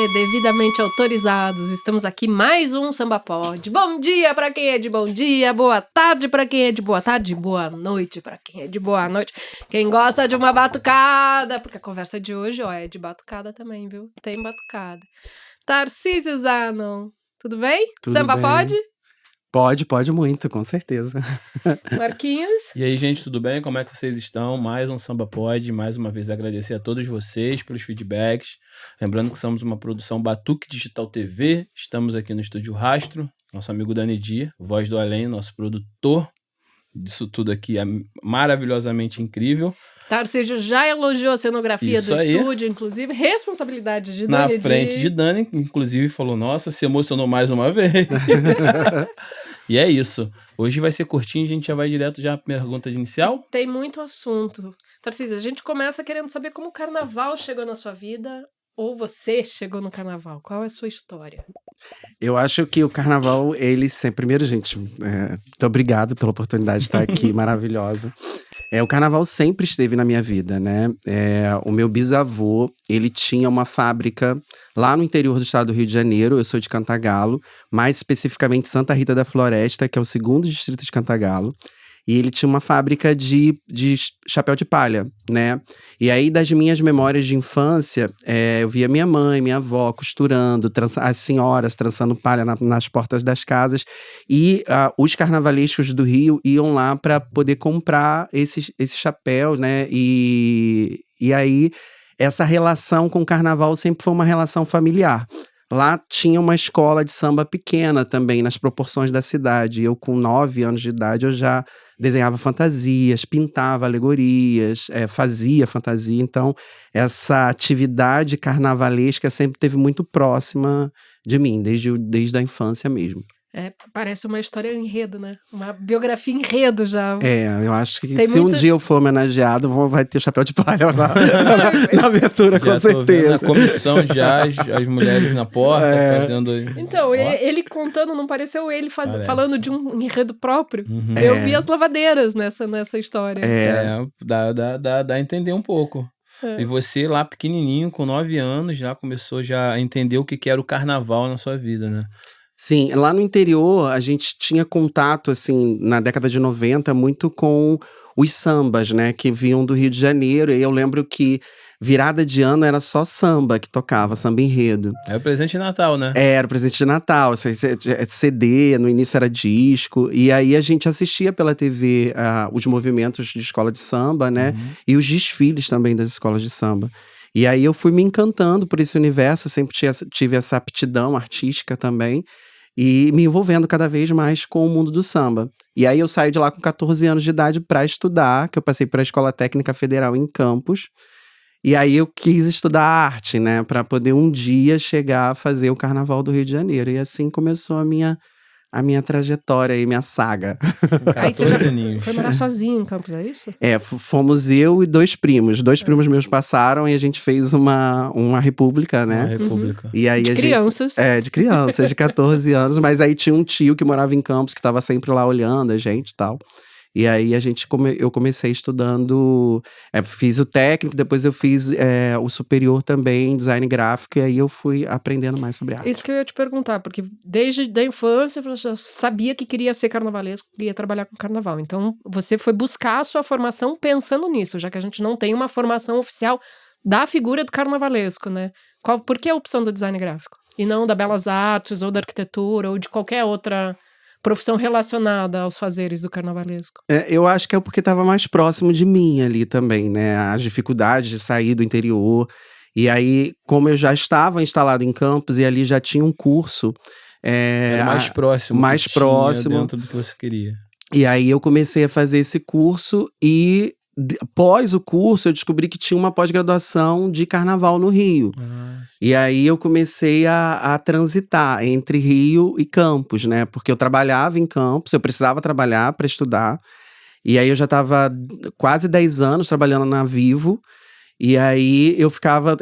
devidamente autorizados. Estamos aqui mais um Samba Pod. Bom dia pra quem é de bom dia, boa tarde pra quem é de boa tarde, boa noite pra quem é de boa noite. Quem gosta de uma batucada, porque a conversa de hoje, é de batucada também, viu? Tem batucada. Tarcísio Zanon, tudo bem? Tudo Samba bem. Pod? Pode muito, com certeza. Marquinhos? E aí, gente, tudo bem? Como é que vocês estão? Mais um Samba Pod, mais uma vez agradecer a todos vocês pelos feedbacks. Lembrando que somos uma produção Batuque Digital TV, estamos aqui no Estúdio Rastro, nosso amigo Dani Dia, Voz do Além, nosso produtor disso tudo aqui, é maravilhosamente incrível. Tarcísio já elogiou a cenografia Isso do aí. estúdio, inclusive, responsabilidade de Na Dani frente de Dani, inclusive falou, nossa, se emocionou mais uma vez. E é isso. Hoje vai ser curtinho, a gente já vai direto já à pergunta inicial. Tem muito assunto. Tarcísio, a gente começa querendo saber como o carnaval chegou na sua vida, ou você chegou no carnaval. Qual é a sua história? Eu acho que o carnaval, ele sempre... Primeiro, gente, muito obrigado pela oportunidade de estar aqui, maravilhosa. O carnaval sempre esteve na minha vida, né? O meu bisavô, ele tinha uma fábrica lá no interior do estado do Rio de Janeiro. Eu sou de Cantagalo, mais especificamente Santa Rita da Floresta, que é o segundo distrito de Cantagalo. E ele tinha uma fábrica de chapéu de palha, né? E aí, das minhas memórias de infância, eu via minha mãe, minha avó costurando, as senhoras trançando palha nas portas das casas. E os carnavalescos do Rio iam lá para poder comprar esse chapéu, né? E aí, essa relação com o carnaval sempre foi uma relação familiar. Lá tinha uma escola de samba pequena também, nas proporções da cidade. Eu, com 9 anos de idade, eu já desenhava fantasias, pintava alegorias, fazia fantasia. Então, essa atividade carnavalesca sempre esteve muito próxima de mim, desde a infância mesmo. Parece uma história enredo, né? Uma biografia enredo já. Eu acho que Tem se um dia eu for homenageado, vai ter chapéu de palha lá na abertura, Já com tô certeza. vendo na comissão já, as mulheres na porta, fazendo... Então, ele contando, não pareceu ele falando de um enredo próprio. Uhum. Eu vi as lavadeiras nessa história. Dá a entender um pouco. E você lá pequenininho, com 9 anos, já começou já a entender o que era o carnaval na sua vida, né? Sim, lá no interior a gente tinha contato, assim, na década de 90, muito com os sambas, né, que vinham do Rio de Janeiro. E eu lembro que virada de ano era só samba que tocava, samba enredo. É o presente de Natal, né? Era o presente de Natal, CD, no início era disco. E aí a gente assistia pela TV os movimentos de escola de samba, né, e os desfiles também das escolas de samba. E aí eu fui me encantando por esse universo, sempre tive essa aptidão artística também, e me envolvendo cada vez mais com o mundo do samba. E aí eu saí de lá com 14 anos de idade para estudar, que eu passei para a Escola Técnica Federal em Campos. E aí eu quis estudar arte, né, para poder um dia chegar a fazer o Carnaval do Rio de Janeiro. E assim começou a minha trajetória e minha saga. Aí você já foi morar sozinho em Campos, é isso? Fomos eu e 2 primos. 2 primos meus passaram e a gente fez uma república, né? Uma república. E aí de crianças. De crianças, de 14 anos. Mas aí tinha um tio que morava em Campos, que estava sempre lá olhando a gente e tal. E aí eu comecei estudando, fiz o técnico, depois eu fiz o superior também, design gráfico, e aí eu fui aprendendo mais sobre arte. Isso que eu ia te perguntar, porque desde a infância você já sabia que queria ser carnavalesco, queria trabalhar com carnaval. Então você foi buscar a sua formação pensando nisso, já que a gente não tem uma formação oficial da figura do carnavalesco, né? Por que a opção do design gráfico? E não da belas artes, ou da arquitetura, ou de qualquer outra profissão relacionada aos fazeres do carnavalesco? Eu acho que é porque estava mais próximo de mim ali também, né? As dificuldades de sair do interior. E aí, como eu já estava instalado em Campos e ali já tinha um curso... Era mais próximo. Mais próximo. Dentro do que você queria. E aí eu comecei a fazer esse curso e... Após o curso, eu descobri que tinha uma pós-graduação de carnaval no Rio. E aí eu comecei a transitar entre Rio e Campos, né? Porque eu trabalhava em Campos, eu precisava trabalhar para estudar. E aí eu já estava quase 10 anos trabalhando na Vivo. E aí eu ficava,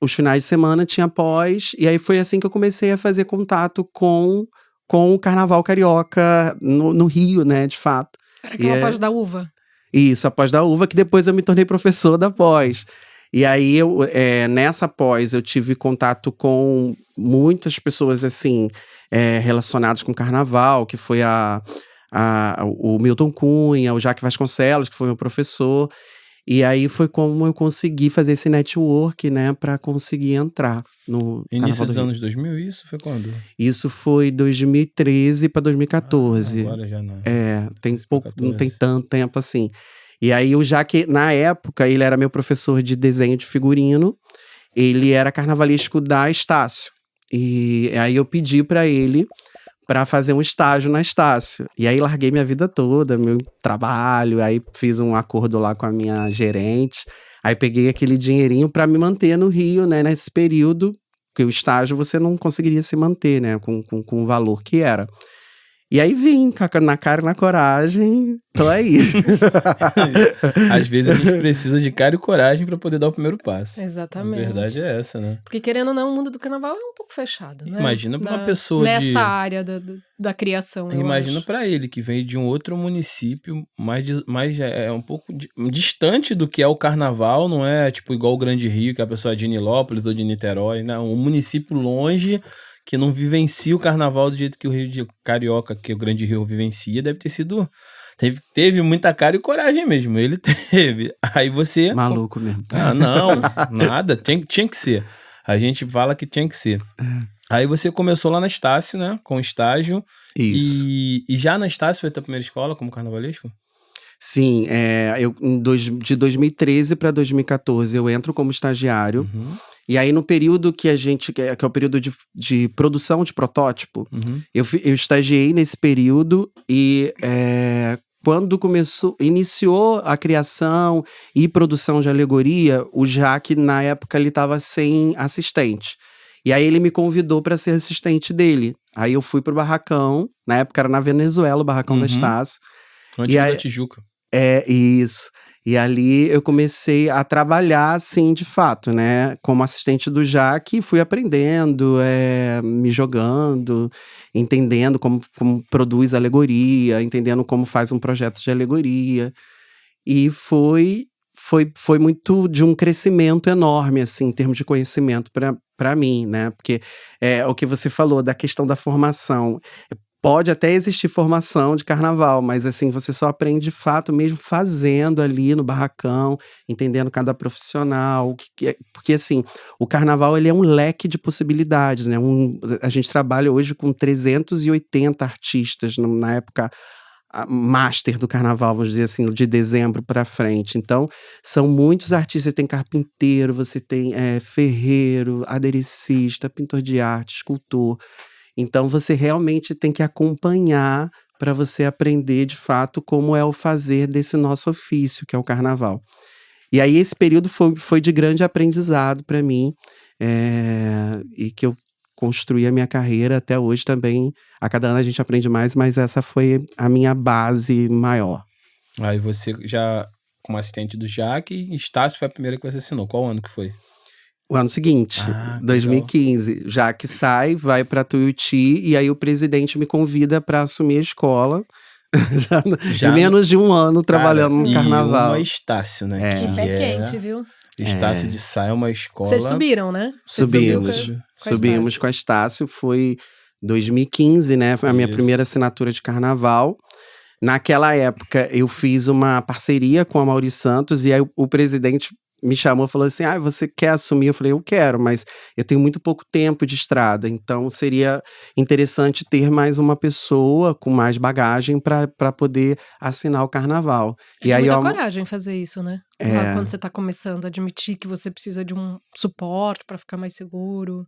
os finais de semana tinha pós. E aí foi assim que eu comecei a fazer contato com o carnaval carioca no Rio, né? De fato. Era aquela pós da uva. Isso, a pós da uva, que depois eu me tornei professor da pós. E aí, nessa pós, eu tive contato com muitas pessoas, assim, relacionadas com carnaval, que foi o Milton Cunha, o Jaque Vasconcelos, que foi meu professor. E aí foi como eu consegui fazer esse network, né, pra conseguir entrar no Início Carnaval do dos Rio. anos 2000, isso foi quando? Isso foi 2013 pra 2014. Agora já não. Tem 13 pra pouco, não tem 14. tanto tempo assim. E aí, o Jaque, na época, ele era meu professor de desenho de figurino. Ele era carnavalesco da Estácio. E aí eu pedi pra ele pra fazer um estágio na Estácio. E aí larguei minha vida toda, meu trabalho, aí fiz um acordo lá com a minha gerente. Aí peguei aquele dinheirinho pra me manter no Rio, né, nesse período, porque o estágio você não conseguiria se manter, né, com o valor que era. E aí vim, na cara e na coragem, tô aí. Às vezes a gente precisa de cara e coragem pra poder dar o primeiro passo. Exatamente. A verdade é essa, né? Porque, querendo ou não, o mundo do carnaval é um pouco fechado, né? Imagina pra uma pessoa nessa área da criação, eu Imagina acho. pra ele, que veio de um outro município, mais um pouco distante do que é o carnaval, não é tipo igual o Grande Rio, que a pessoa é de Nilópolis ou de Niterói, né? Um município longe, que não vivencia o carnaval do jeito que o Rio de Carioca, que o Grande Rio vivencia, deve ter sido... Teve muita cara e coragem mesmo, ele teve. Aí você... Maluco mesmo. Ah, não, nada, tinha que ser. A gente fala que tinha que ser. Aí você começou lá na Estácio, né, com estágio. Isso. E já na Estácio foi a tua primeira escola como carnavalesco? Sim, de 2013 para 2014 eu entro como estagiário. Uhum. E aí, no período que é o período de produção de protótipo, Uhum. eu estagiei nesse período e quando iniciou a criação e produção de alegoria, o Jaque, na época, ele estava sem assistente. E aí ele me convidou para ser assistente dele. Aí eu fui pro barracão, na época era na Venezuela, o barracão da Estácio. Antes da Tijuca. Isso. E ali eu comecei a trabalhar, assim, de fato, né? Como assistente do Jaque, fui aprendendo, me jogando, entendendo como produz alegoria, entendendo como faz um projeto de alegoria. E foi muito de um crescimento enorme, assim, em termos de conhecimento para mim, né? Porque o que você falou da questão da formação. Pode até existir formação de carnaval, mas assim, você só aprende de fato mesmo fazendo ali no barracão, entendendo cada profissional, porque assim, o carnaval ele é um leque de possibilidades, né? A gente trabalha hoje com 380 artistas, na época master do carnaval, vamos dizer assim, de dezembro para frente. Então, são muitos artistas. Você tem carpinteiro, você tem ferreiro, aderecista, pintor de arte, escultor. Então, você realmente tem que acompanhar para você aprender, de fato, como é o fazer desse nosso ofício, que é o carnaval. E aí, esse período foi de grande aprendizado para mim, e que eu construí a minha carreira até hoje também. A cada ano a gente aprende mais, mas essa foi a minha base maior. Aí você já, como assistente do Jaque, Estácio foi a primeira que você assinou. Qual ano que foi? O ano seguinte, 2015, já que sai, vai para Tuiuti, e aí o presidente me convida para assumir a escola. já em menos de um ano trabalhando no carnaval. E uma Estácio, né? Que pé quente, viu? Estácio de Sá é uma escola... Vocês subiram, né? Subimos com a Estácio, foi 2015, né? Foi a minha primeira assinatura de carnaval. Naquela época, eu fiz uma parceria com a Mauri Santos, e aí o presidente me chamou e falou assim, você quer assumir? Eu falei, eu quero, mas eu tenho muito pouco tempo de estrada, então seria interessante ter mais uma pessoa com mais bagagem para poder assinar o carnaval. E aí, muita coragem fazer isso, né? Lá quando você tá começando, admitir que você precisa de um suporte para ficar mais seguro.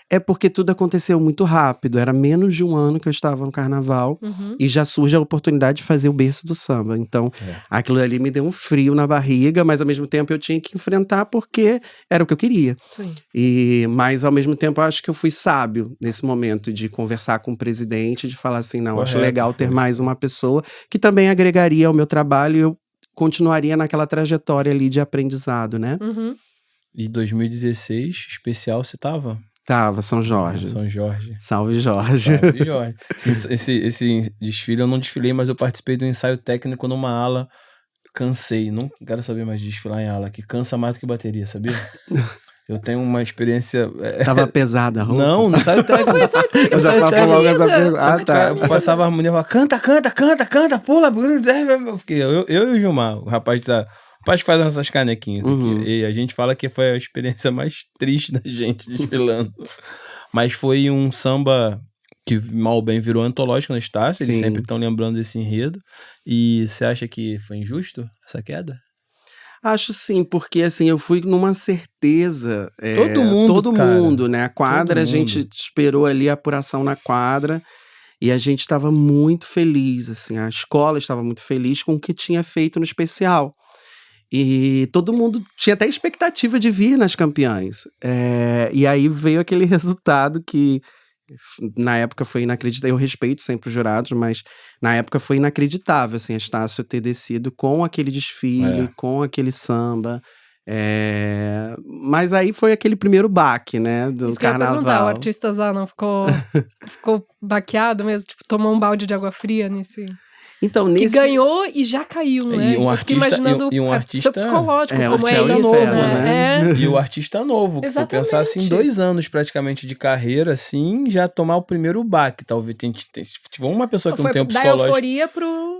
É porque tudo aconteceu muito rápido, era menos de um ano que eu estava no carnaval, e já surge a oportunidade de fazer o berço do samba. Então, aquilo ali me deu um frio na barriga, mas ao mesmo tempo eu tinha que enfrentar porque era o que eu queria. Sim. Mas ao mesmo tempo eu acho que eu fui sábio nesse momento de conversar com o presidente, de falar assim, não, acho legal ter mais uma pessoa que também agregaria ao meu trabalho e eu continuaria naquela trajetória ali de aprendizado, né? E 2016, especial, você tava? Tava, São Jorge. São Jorge. Salve, Jorge. Salve, Jorge. Esse desfile eu não desfilei, mas eu participei do ensaio técnico numa ala cansei. Não quero saber mais de desfilar em ala, que cansa mais do que bateria, sabia? Eu tenho uma experiência... Tava pesada a roupa? Não sai o técnico. Foi só o técnico. Eu já faço logo essa pergunta. Ah, tá. Eu passava a harmonia e falava, canta, pula. Eu e o Gilmar, o rapaz que faz essas canequinhas aqui. E a gente fala que foi a experiência mais triste da gente desfilando. Mas foi um samba que mal ou bem virou antológico na Estácio. Eles sempre estão lembrando desse enredo. E você acha que foi injusto essa queda? Acho sim, porque assim, eu fui numa certeza. Todo mundo, né? A quadra, a gente esperou ali a apuração na quadra e a gente estava muito feliz, assim, a escola estava muito feliz com o que tinha feito no especial. E todo mundo tinha até expectativa de vir nas campeãs. E aí veio aquele resultado que na época foi inacreditável. Eu respeito sempre os jurados, mas na época foi inacreditável, assim, a Estácio ter descido com aquele desfile, com aquele samba. Mas aí foi aquele primeiro baque, né, do Isso que eu ia perguntar, o carnaval. artista Zá não ficou baqueado mesmo? Tipo, tomou um balde de água fria nesse... Então, Que ganhou e já caiu, né? Eu fiquei imaginando seu psicológico, como é ainda novo, né? E o artista novo, que foi pensar assim, 2 anos praticamente de carreira, assim, já tomar o primeiro baque. Talvez se tiver uma pessoa que não tem um psicológico... Da euforia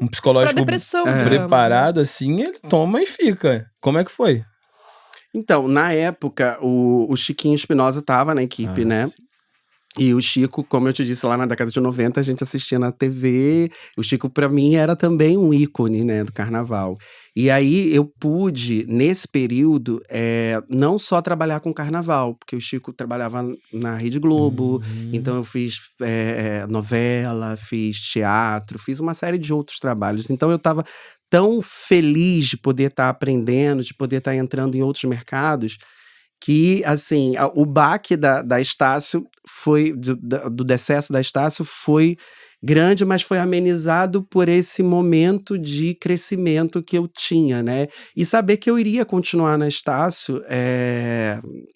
um psicológico pra depressão, preparado, assim, ele toma e fica. Como é que foi? Então, na época, o Chiquinho Espinosa tava na equipe, né? Sim. E o Chico, como eu te disse, lá na década de 90, a gente assistia na TV. O Chico, pra mim, era também um ícone, né, do carnaval. E aí, eu pude, nesse período, não só trabalhar com carnaval, porque o Chico trabalhava na Rede Globo, então eu fiz novela, fiz teatro, fiz uma série de outros trabalhos. Então, eu tava tão feliz de poder estar aprendendo, de poder estar entrando em outros mercados, que, assim, o baque da Estácio foi, do decesso da Estácio foi grande, mas foi amenizado por esse momento de crescimento que eu tinha, né? E saber que eu iria continuar na Estácio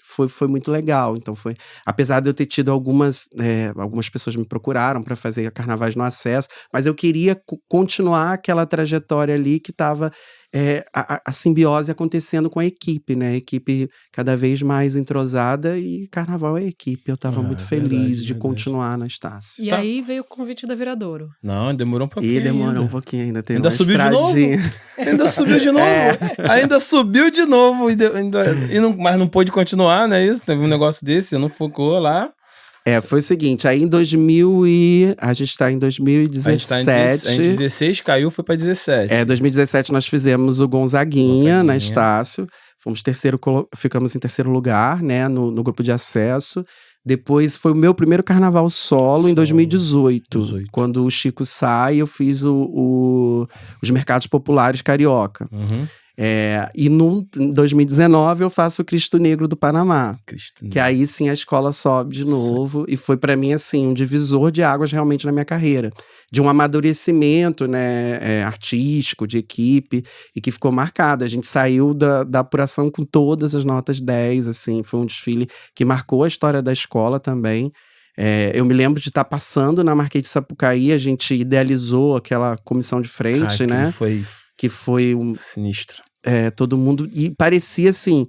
foi muito legal. Então apesar de eu ter tido algumas pessoas me procuraram para fazer Carnavais no Acesso, mas eu queria continuar aquela trajetória ali que estava a simbiose acontecendo com a equipe, né? A equipe cada vez mais entrosada e Carnaval é equipe. Eu estava muito feliz de continuar na Estácio. E aí veio o convite da Viradouro. Não, demorou um pouquinho. Demorou um pouquinho ainda. Ainda subiu de novo? Ainda subiu de novo. Ainda subiu de novo. Mas não pôde continuar, não é isso? Teve um negócio desse, não focou lá. Foi o seguinte, aí a gente tá em 2017. A gente 16 caiu, foi pra 17. 2017 nós fizemos o Gonzaguinha na Estácio. Ficamos em terceiro lugar, né, no grupo de acesso. Depois foi o meu primeiro carnaval solo em 2018. Quando o Chico sai, eu fiz os Mercados Populares Carioca. E em 2019 eu faço o Cristo Negro do Panamá. Que aí sim a escola sobe de novo. E foi pra mim assim um divisor de águas realmente na minha carreira. De um amadurecimento, né, artístico, de equipe, e que ficou marcado. A gente saiu da apuração com todas as notas 10, assim. Foi um desfile que marcou a história da escola também. Eu me lembro de estar passando na Marquês de Sapucaí, a gente idealizou aquela comissão de frente, né? Que foi sinistro. Todo mundo... E parecia assim...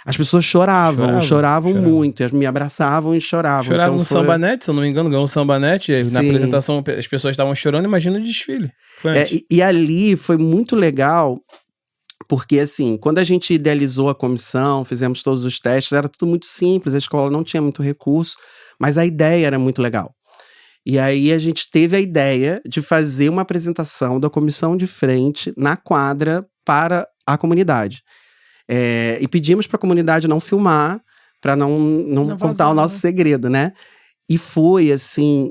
As pessoas choravam muito. Me abraçavam e choravam. Choravam então no Sambanete, se eu não me engano, ganhou um Sambanete. Na apresentação as pessoas estavam chorando, imagina o desfile. E ali foi muito legal, porque assim, quando a gente idealizou a comissão, fizemos todos os testes, era tudo muito simples, a escola não tinha muito recurso, mas a ideia era muito legal. E aí a gente teve a ideia de fazer uma apresentação da comissão de frente na quadra para a comunidade. E pedimos para a comunidade não filmar, para não contar o nosso segredo, né? E foi assim,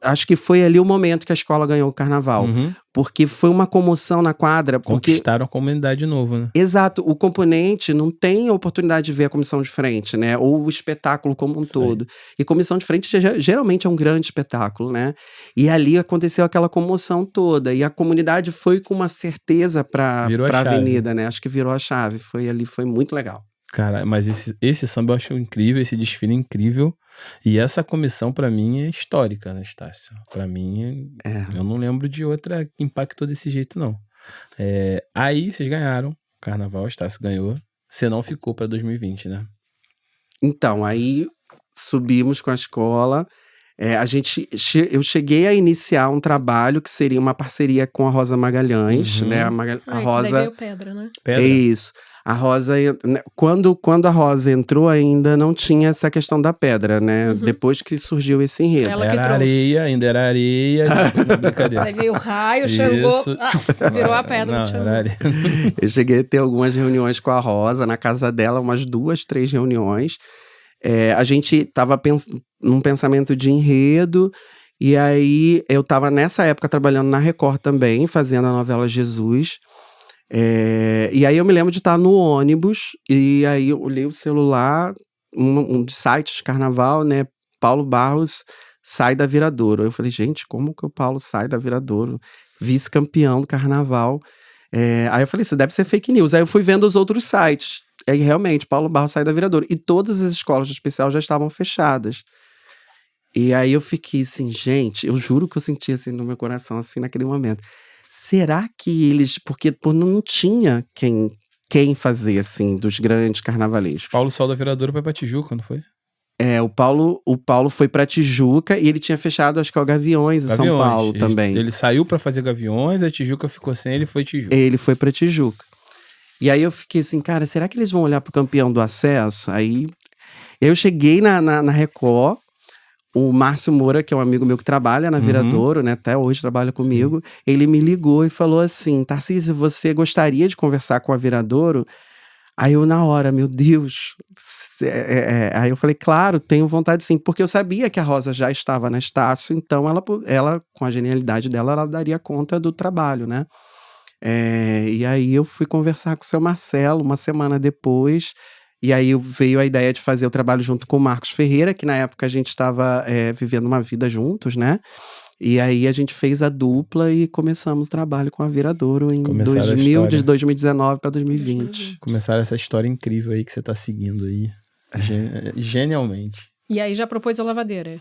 acho que foi ali o momento que a escola ganhou o carnaval. Porque foi uma comoção na quadra. Conquistaram a comunidade de novo, né? Exato. O componente não tem a oportunidade de ver a comissão de frente, né? Ou o espetáculo como um todo. E comissão de frente geralmente é um grande espetáculo, né? E ali aconteceu aquela comoção toda. E a comunidade foi com uma certeza pra avenida, né? Acho que virou a chave. Foi muito legal. Cara, mas esse samba eu acho incrível, esse desfile é incrível. E essa comissão, pra mim, é histórica, né, Estácio? Pra mim, eu não lembro de outra que impactou desse jeito, não. Aí vocês ganharam o carnaval, Estácio ganhou. Você não ficou pra 2020, né? Então, aí subimos com a escola. Eu cheguei a iniciar um trabalho que seria uma parceria com a Rosa Magalhães, Uhum. né? A Que daí Rosa. veio Pedra, né? Pedra? É isso. A Rosa, quando a Rosa entrou, ainda não tinha essa questão da pedra, né? Uhum. Depois que surgiu esse enredo. Ela que Era trouxe. areia, ainda era areia. Não, brincadeira. Daí veio o raio, chegou, Isso. virou a pedra. Não, do era areia. Eu cheguei a ter algumas reuniões com a Rosa, na casa dela, umas 2, 3 reuniões. A gente tava num pensamento de enredo, e aí eu tava nessa época trabalhando na Record também, fazendo a novela Jesus. E aí eu me lembro de estar no ônibus, e aí eu olhei o celular, um site de carnaval, né? Paulo Barros sai da Viradouro. Eu falei, gente, como que o Paulo sai da Viradouro? Vice-campeão do carnaval. Aí eu falei, isso deve ser fake news. Aí eu fui vendo os outros sites. Aí realmente, Paulo Barros sai da Viradouro. E todas as escolas de especial já estavam fechadas. E aí eu fiquei assim, gente, eu juro que eu senti assim no meu coração, assim, naquele momento. Será que eles... Porque não tinha quem fazer, assim, dos grandes carnavalescos. Paulo saiu da Viradouro foi pra Tijuca, não foi? O Paulo foi pra Tijuca e ele tinha fechado, acho que o Gaviões em São Paulo também. Ele saiu pra fazer Gaviões, a Tijuca ficou sem, ele foi Tijuca. Ele foi pra Tijuca. E aí eu fiquei assim, cara, será que eles vão olhar pro campeão do acesso? Aí eu cheguei na Record, o Márcio Moura, que é um amigo meu que trabalha na Viradouro, né? Até hoje trabalha comigo. Sim. Ele me ligou e falou assim, Tarcísio, você gostaria de conversar com a Viradouro? Aí eu, na hora, meu Deus. Aí eu falei, claro, tenho vontade sim. Porque eu sabia que a Rosa já estava na Estácio, então ela com a genialidade dela, ela daria conta do trabalho, né? E aí eu fui conversar com o seu Marcelo uma semana depois. E aí veio a ideia de fazer o trabalho junto com o Marcos Ferreira, que na época a gente estava vivendo uma vida juntos, né? E aí a gente fez a dupla e começamos o trabalho com a Viradouro em 2019 para 2020. Começaram essa história incrível aí que você tá seguindo aí, genialmente. E aí já propôs a lavadeira.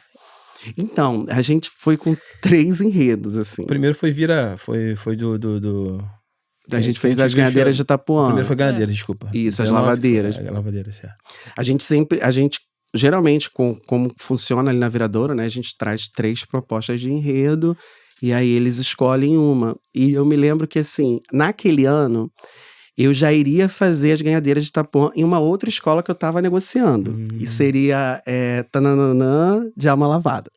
Então, a gente foi com 3 enredos, assim. O primeiro foi do... A gente fez as ganhadeiras de Itapuã. O primeiro foi ganhadeiras, desculpa. Isso, as lavadeiras. Lavadeiras, certo. A gente geralmente, como funciona ali na Viradouro, né? A gente traz 3 propostas de enredo e aí eles escolhem uma. E eu me lembro que, assim, naquele ano, eu já iria fazer as ganhadeiras de Itapuã em uma outra escola que eu tava negociando. E seria Tananã de Alma Lavada.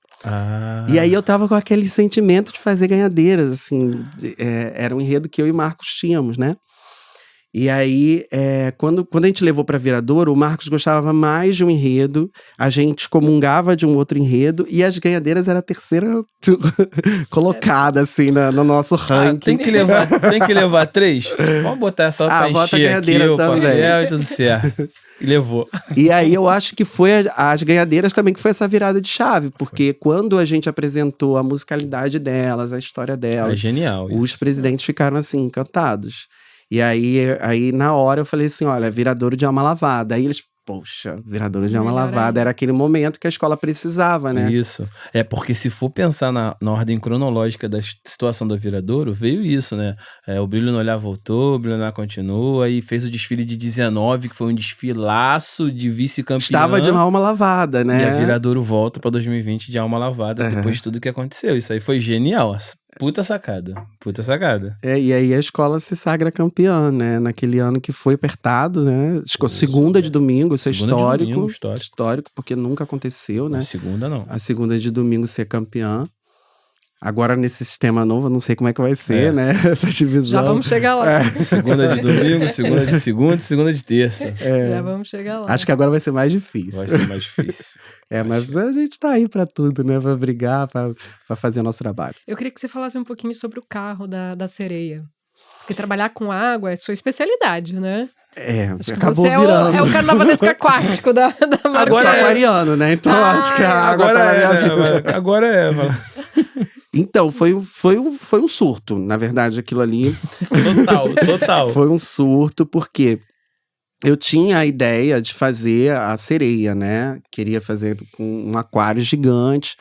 E aí eu tava com aquele sentimento de fazer ganhadeiras, assim, era um enredo que eu e Marcos tínhamos, né? E aí, quando a gente levou pra Viradouro, o Marcos gostava mais de um enredo, a gente comungava de um outro enredo, e as ganhadeiras era a terceira colocada, assim, no nosso ranking. Tem que levar 3? Vamos botar só pra encher aqui o papel e tudo certo. E levou. E aí eu acho que foi as ganhadeiras também que foi essa virada de chave, porque quando a gente apresentou a musicalidade delas, a história delas, é genial isso. Os presidentes ficaram assim, encantados. E aí na hora eu falei assim, olha, Viradouro de Alma Lavada. Aí eles, poxa, Viradouro de Alma Lavada. Era aquele momento que a escola precisava, né? Isso. Porque se for pensar na ordem cronológica da situação da Viradouro, veio isso, né? O Brilho no Olhar voltou, o Brilho no Olhar continua, e fez o desfile de 19, que foi um desfilaço de vice-campeão. Estava de alma lavada, né? E a Viradouro volta pra 2020 de alma lavada, depois de tudo que aconteceu. Isso aí foi genial. Puta sacada. E aí a escola se sagra campeã, né? Naquele ano que foi apertado, né? Segunda de domingo, isso é histórico. Histórico, porque nunca aconteceu, né? A segunda não. A segunda de domingo ser campeã. Agora, nesse sistema novo, eu não sei como é que vai ser, né? Essa divisão. Já vamos chegar lá. Segunda de domingo, segunda de segunda e segunda de terça. Já vamos chegar lá. Acho que agora vai ser mais difícil. Vai ser mais difícil. Mas a gente tá aí pra tudo, né? Pra brigar, pra fazer o nosso trabalho. Eu queria que você falasse um pouquinho sobre o carro da sereia. Porque trabalhar com água é sua especialidade, né? Acabou você virando. É o carnavalesco aquático da marca. Agora é aquariano, né? Então acho que a água agora tá na minha vida. Agora é. Então, foi um surto, na verdade, aquilo ali. Total. Foi um surto, porque eu tinha a ideia de fazer a sereia, né? Queria fazer com um aquário gigante.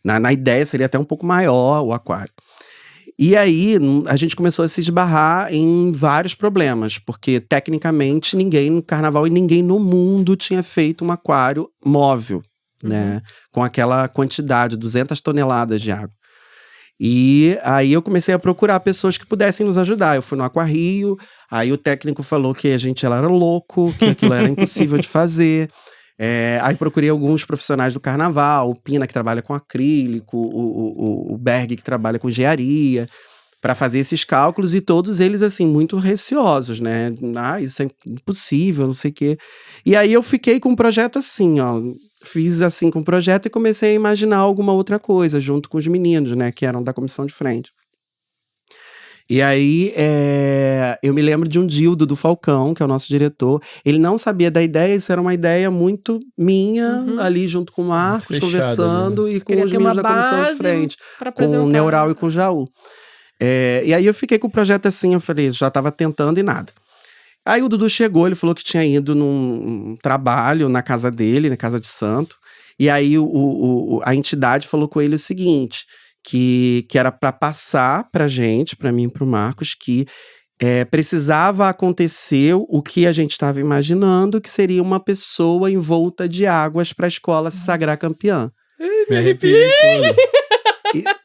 Na ideia, seria até um pouco maior o aquário. E aí, a gente começou a se esbarrar em vários problemas, porque tecnicamente ninguém no carnaval e ninguém no mundo tinha feito um aquário móvel, né? Com aquela quantidade, 200 toneladas de água. E aí eu comecei a procurar pessoas que pudessem nos ajudar. Eu fui no Aquarrio, aí o técnico falou que a gente era louco, que aquilo era impossível de fazer. Aí procurei alguns profissionais do carnaval, o Pina, que trabalha com acrílico, o Berg, que trabalha com engenharia, para fazer esses cálculos, e todos eles, assim, muito receosos, né? Isso é impossível, não sei o quê. E aí eu fiquei com um projeto assim, ó. Fiz assim com o projeto e comecei a imaginar alguma outra coisa, junto com os meninos, né? Que eram da comissão de frente. E aí, eu me lembro de um dia, o Dudu Falcão, que é o nosso diretor. Ele não sabia da ideia, isso era uma ideia muito minha, ali junto com o Marcos, fechado, conversando, né? e Você com queria os ter meninos uma da comissão de base frente, pra com o apresentar. Neural e com o Jaú. E aí eu fiquei com o projeto assim, eu falei, já tava tentando e nada. Aí o Dudu chegou, ele falou que tinha ido num trabalho na casa dele, na casa de santo. E aí a entidade falou com ele o seguinte, que era para passar pra gente, pra mim e pro Marcos, que precisava acontecer o que a gente estava imaginando, que seria uma pessoa envolta de águas para a escola se sagrar campeã. Me arrepiei todo.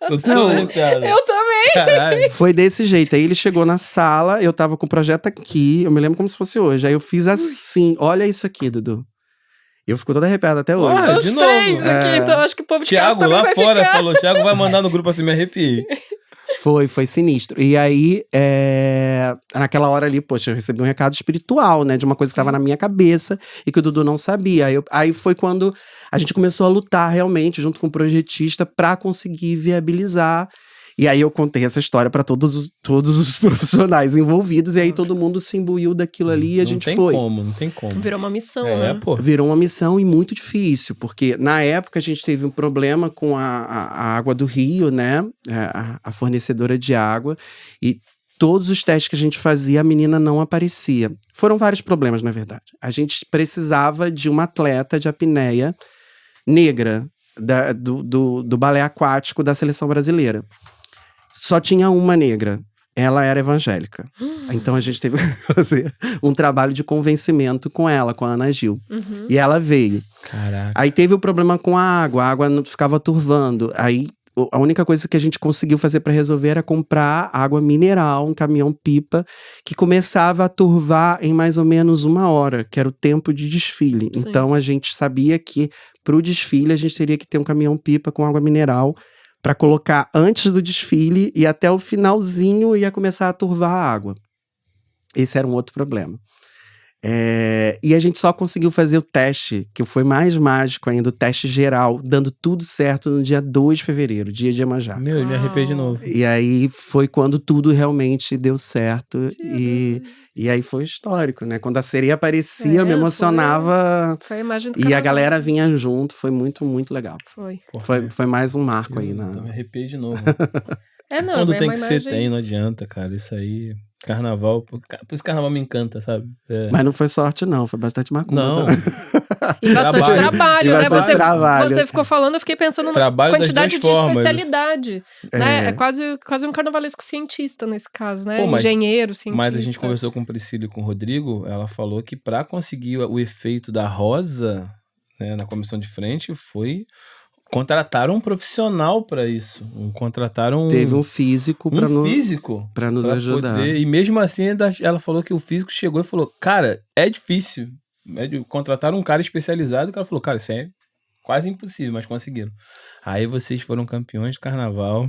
Tô todo Não, arrepiado. Eu também. Caralho. foi desse jeito. Aí ele chegou na sala, eu tava com o projeto aqui, eu me lembro como se fosse hoje. Aí eu fiz assim, olha isso aqui, Dudu. Eu fico toda arrepiada até hoje. Olha, Os de três novo. aqui, então acho que o povo de casa Thiago também lá vai fora ficar. falou, Thiago vai mandar no grupo assim, me arrepiei. Foi sinistro. E aí, naquela hora ali, poxa, eu recebi um recado espiritual, né? De uma coisa que tava na minha cabeça e que o Dudu não sabia. Aí foi quando a gente começou a lutar realmente, junto com o projetista, pra conseguir viabilizar. E aí eu contei essa história pra todos os profissionais envolvidos. E aí todo mundo se imbuiu daquilo ali e a gente foi. Não tem como. Virou uma missão, É, né? pô. Virou uma missão e muito difícil, porque na época a gente teve um problema com a água do rio, né? A fornecedora de água, e todos os testes que a gente fazia, a menina não aparecia. Foram vários problemas, na verdade. A gente precisava de uma atleta de apneia negra do balé aquático da seleção brasileira. Só tinha uma negra. Ela era evangélica. Então a gente teve que fazer um trabalho de convencimento com ela, com a Ana Gil. E ela veio. Caraca. Aí teve o problema com a água não ficava turvando. Aí a única coisa que a gente conseguiu fazer para resolver era comprar água mineral, um caminhão-pipa, que começava a turvar em mais ou menos 1 hora, que era o tempo de desfile. Sim. Então a gente sabia que para o desfile a gente teria que ter um caminhão-pipa com água mineral para colocar antes do desfile, e até o finalzinho ia começar a turvar a água. Esse era um outro problema. E a gente só conseguiu fazer o teste, que foi mais mágico ainda, o teste geral, dando tudo certo no dia 2 de fevereiro, dia de Iemanjá. Meu, eu me arrepiei de novo. E aí foi quando tudo realmente deu certo. E aí foi histórico, né? Quando a sereia aparecia, eu me emocionava. Foi a imagem do E a carnaval. galera vinha junto, foi muito, muito legal. Foi. Foi mais um marco aí. Eu me arrepiei de nonovo. Não, Quando é tem uma que imagem... ser, tem, não adianta, cara. Isso aí, carnaval, por isso carnaval me encanta, sabe? Mas não foi sorte, não, foi bastante macumba. Não, E bastante trabalho, E né? bastante trabalho. Você ficou falando, eu fiquei pensando na Trabalho das quantidade duas de formas. especialidade. Né? É quase um carnavalesco cientista nesse caso, né? Pô, mas- Engenheiro, cientista. mas a gente conversou com o Priscila e com o Rodrigo, ela falou que pra conseguir o efeito da rosa, né, na comissão de frente, contrataram um profissional pra isso. Contrataram Teve um físico pra físico pra nos pra ajudar. poder. E mesmo assim, ela falou que o físico chegou e falou: cara, é difícil. Contrataram um cara especializado, e o cara falou: cara, isso é quase impossível, mas conseguiram. Aí vocês foram campeões de carnaval,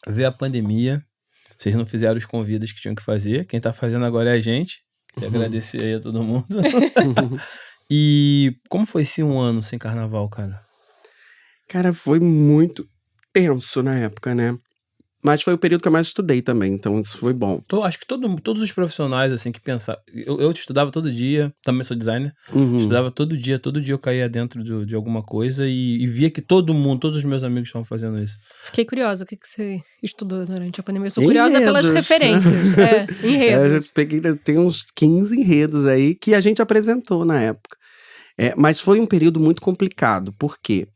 veio a pandemia, vocês não fizeram os convidas que tinham que fazer. Quem tá fazendo agora é a gente. Quero agradecer aí a todo mundo. E como foi esse 1 ano sem carnaval, cara? Cara, foi muito tenso na época, né? Mas foi o período que eu mais estudei também, então isso foi bom. Acho que todos os profissionais, assim, que pensavam... Eu estudava todo dia, também sou designer. Estudava todo dia eu caía dentro de alguma coisa e via que todos os meus amigos estavam fazendo isso. Fiquei curiosa, o que você estudou durante a pandemia? Eu sou curiosa pelas referências. Enredos. Tem uns 15 enredos aí que a gente apresentou na época. Mas foi um período muito complicado, porque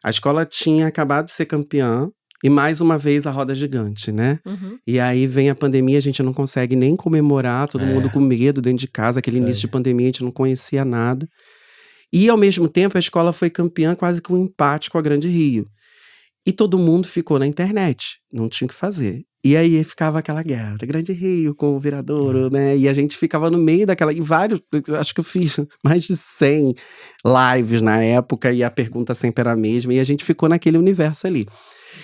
a escola tinha acabado de ser campeã, e mais uma vez a roda gigante, né? Uhum. E aí vem a pandemia, a gente não consegue nem comemorar, todo mundo com medo dentro de casa, aquele Isso início aí. de pandemia a gente não conhecia nada. E ao mesmo tempo a escola foi campeã quase que um empate com a Grande Rio. E todo mundo ficou na internet, não tinha o que fazer. E aí ficava aquela guerra, Grande Rio com o Viradouro, né? E a gente ficava no meio daquela. E vários, acho que eu fiz mais de 100 lives na época, e a pergunta sempre era a mesma, e a gente ficou naquele universo ali.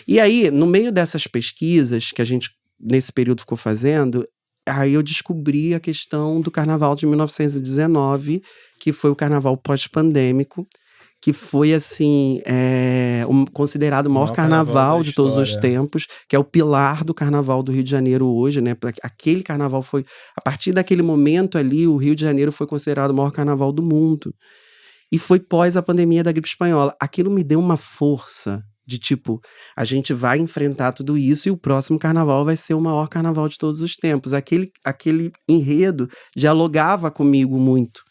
E aí, no meio dessas pesquisas que a gente, nesse período, ficou fazendo, aí eu descobri a questão do carnaval de 1919, que foi o carnaval pós-pandêmico, que foi, assim, considerado o maior carnaval de todos os tempos, que é o pilar do carnaval do Rio de Janeiro hoje, né? Aquele carnaval foi... A partir daquele momento ali, o Rio de Janeiro foi considerado o maior carnaval do mundo. E foi pós a pandemia da gripe espanhola. Aquilo me deu uma força de tipo, a gente vai enfrentar tudo isso e o próximo carnaval vai ser o maior carnaval de todos os tempos. Aquele enredo dialogava comigo muito,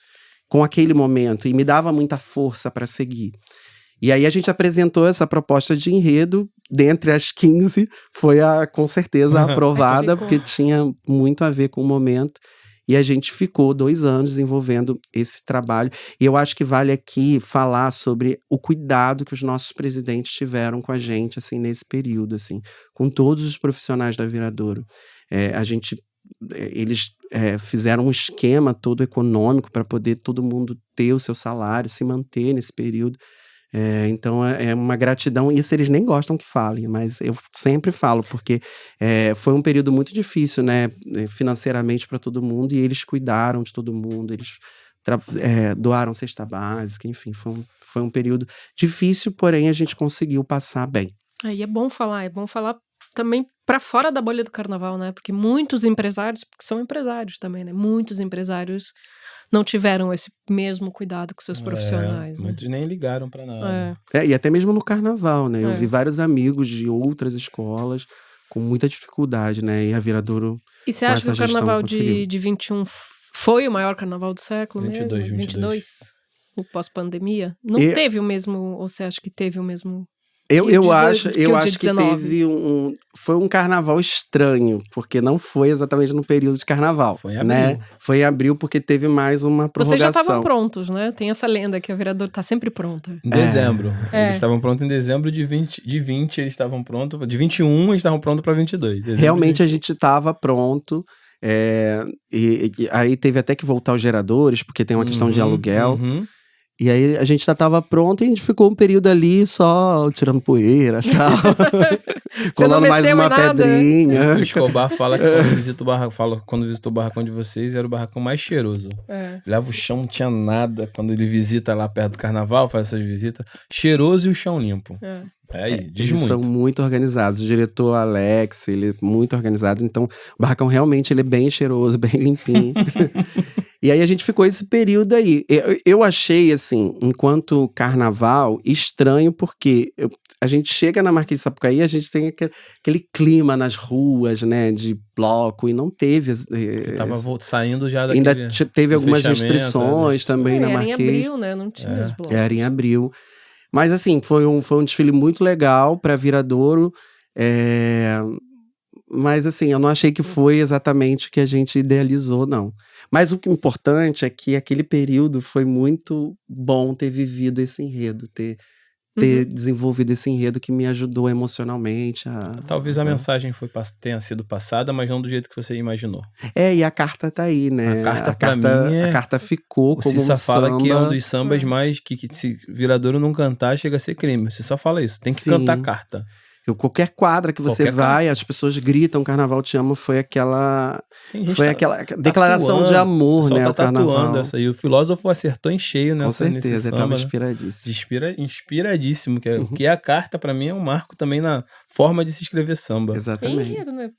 com aquele momento, e me dava muita força para seguir. E aí a gente apresentou essa proposta de enredo, dentre as 15, foi com certeza aprovada, porque tinha muito a ver com o momento. E a gente ficou 2 anos desenvolvendo esse trabalho. E eu acho que vale aqui falar sobre o cuidado que os nossos presidentes tiveram com a gente, assim, nesse período, assim, com todos os profissionais da Viradouro. Eles fizeram um esquema todo econômico para poder todo mundo ter o seu salário, se manter nesse período. Então é uma gratidão, isso eles nem gostam que falem, mas eu sempre falo, porque foi um período muito difícil, né, financeiramente para todo mundo, e eles cuidaram de todo mundo, eles doaram cesta básica, enfim, foi um período difícil, porém a gente conseguiu passar bem. Aí é bom falar também para fora da bolha do carnaval, né? Porque muitos empresários, porque são empresários também, né? Muitos empresários não tiveram esse mesmo cuidado com seus profissionais, né? Muitos nem ligaram para nada. E até mesmo no carnaval, né? Eu vi vários amigos de outras escolas com muita dificuldade, né? E a Viradouro. E você acha que o carnaval de 21 foi o maior carnaval do século 22, mesmo? 22. O pós-pandemia? Não teve o mesmo, ou você acha que teve o mesmo? Eu acho que teve foi um carnaval estranho, porque não foi exatamente no período de carnaval. Foi em abril. Né? Foi em abril, porque teve mais uma prorrogação. Vocês já estavam prontos, né? Tem essa lenda que a Viradouro tá sempre pronta. Em dezembro. Eles estavam prontos em dezembro de 20, eles estavam prontos. De 21, eles estavam prontos para 22. Realmente a gente estava pronto. E aí teve até que voltar os geradores, porque tem uma questão de aluguel. E aí a gente já tava pronto e a gente ficou um período ali só tirando poeira e tal. Colando mais uma pedrinha. O Escobar fala que quando visitou o barracão de vocês, era o barracão mais cheiroso. Olhava o chão, não tinha nada. Quando ele visita lá perto do carnaval, faz essas visitas, cheiroso e o chão limpo. Diz eles muito. São muito organizados. O diretor Alex, ele é muito organizado. Então, o barracão realmente ele é bem cheiroso, bem limpinho. E aí a gente ficou esse período aí. Eu achei, assim, enquanto carnaval, estranho, porque a gente chega na Marquês de Sapucaí e a gente tem aquele clima nas ruas, né, de bloco, e não teve... Que tava saindo já daquele... Ainda teve algumas restrições também na Marquês. Era em abril, né? Não tinha os blocos. Era em abril. Mas, assim, foi um desfile muito legal para Viradouro. Mas, assim, eu não achei que foi exatamente o que a gente idealizou, não. Mas o que é importante é que aquele período foi muito bom ter vivido esse enredo, ter desenvolvido esse enredo que me ajudou emocionalmente. Talvez a mensagem tenha sido passada, mas não do jeito que você imaginou. E a carta tá aí, né? A carta ficou como um samba. O Cissa fala que é um dos sambas mais que se Viradouro não cantar, chega a ser crime. Você só fala isso, tem que cantar a carta. Qualquer quadra que você vai, as pessoas gritam, Carnaval te ama, foi aquela declaração de amor, né, tá o Carnaval. Essa aí. O filósofo acertou em cheio nesse Com certeza, samba, tava né? inspiradíssimo. Inspiradíssimo, que a carta, pra mim, é um marco também na forma de se escrever samba. Exatamente. Enredo, né?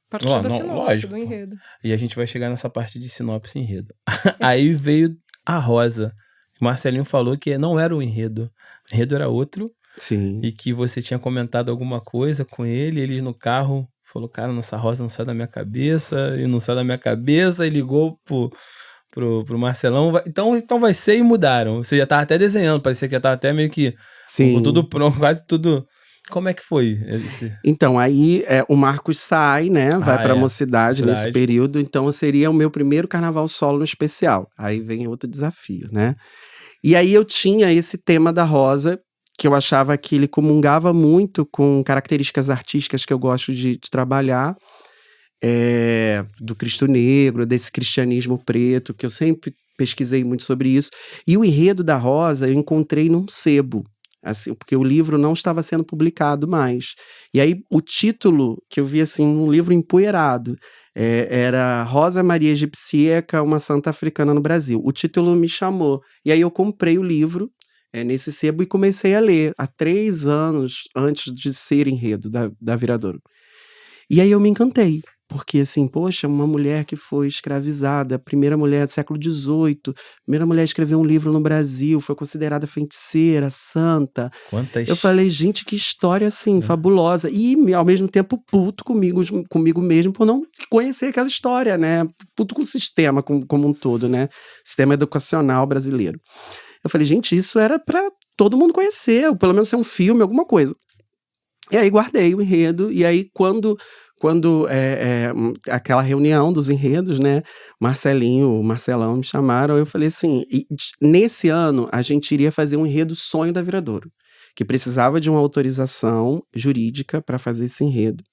Partiu da sinopse, do enredo. E a gente vai chegar nessa parte de sinopse e enredo. Aí veio a Rosa. O Marcelinho falou que não era o enredo. O enredo era outro. Sim. E que você tinha comentado alguma coisa com ele, eles no carro, falou, cara, nossa Rosa não sai da minha cabeça, e não sai da minha cabeça, e ligou pro Marcelão, então vai ser, e mudaram. Você já tava até desenhando, parecia que já tava até meio que com tudo pronto, quase tudo Como é que foi esse... Então, aí o Marcos sai, né? Vai pra Mocidade nesse período. Então, seria o meu primeiro carnaval solo no especial. Aí vem outro desafio, né? E aí eu tinha esse tema da Rosa, que eu achava que ele comungava muito com características artísticas que eu gosto de trabalhar. Do Cristo Negro, desse cristianismo preto, que eu sempre pesquisei muito sobre isso. E o enredo da Rosa eu encontrei num sebo. Assim, porque o livro não estava sendo publicado mais. E aí, o título, que eu vi assim, um livro empoeirado, era Rosa Maria Egipsíaca, uma santa africana no Brasil. O título me chamou. E aí, eu comprei o livro nesse sebo e comecei a ler, há 3 anos antes de ser enredo da Viradouro. E aí, eu me encantei. Porque, assim, poxa, uma mulher que foi escravizada, a primeira mulher do século XVIII, primeira mulher a escrever um livro no Brasil, foi considerada feiticeira, santa. Quantas... Eu falei, gente, que história, assim, fabulosa. E, ao mesmo tempo, puto comigo mesmo por não conhecer aquela história, né? Puto com o sistema como um todo, né? Sistema educacional brasileiro. Eu falei, gente, isso era pra todo mundo conhecer, ou pelo menos ser um filme, alguma coisa. E aí, guardei o enredo, e aí, quando aquela reunião dos enredos, né, o Marcelão me chamaram, eu falei assim, nesse ano a gente iria fazer um enredo Sonho da Viradouro, que precisava de uma autorização jurídica para fazer esse enredo.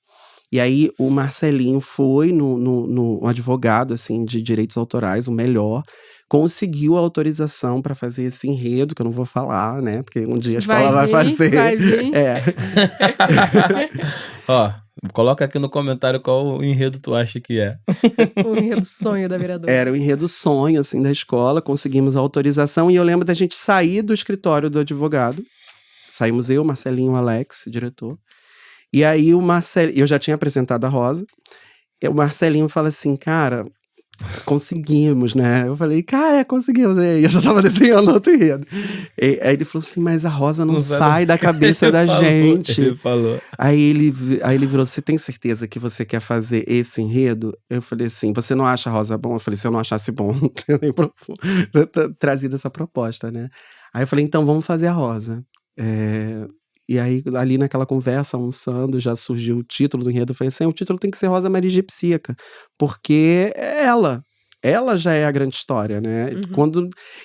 E aí o Marcelinho foi no advogado assim, de direitos autorais, o melhor, conseguiu a autorização para fazer esse enredo, que eu não vou falar, né, porque um dia a escola vai fazer. Vai vir. Ó, coloca aqui no comentário qual o enredo tu acha que é. O enredo Sonho da Viradouro. Era o enredo Sonho, assim, da escola. Conseguimos a autorização e eu lembro da gente sair do escritório do advogado. Saímos eu, Marcelinho, Alex, diretor. E aí eu já tinha apresentado a Rosa. E o Marcelinho fala assim, cara, conseguimos, né? Eu falei, cara, conseguimos. E eu já tava desenhando outro enredo. Aí ele falou assim, mas a Rosa não sai da cabeça da gente. Ele falou. Aí ele virou, você tem certeza que você quer fazer esse enredo? Eu falei assim, você não acha a Rosa bom? Eu falei, se eu não achasse bom, não tinha nem trazido essa proposta, né? Aí eu falei, então vamos fazer a Rosa. E aí, ali naquela conversa, almoçando, já surgiu o título do enredo. Eu falei assim, o título tem que ser Rosa Maria Egipsíaca, porque ela já é a grande história, né?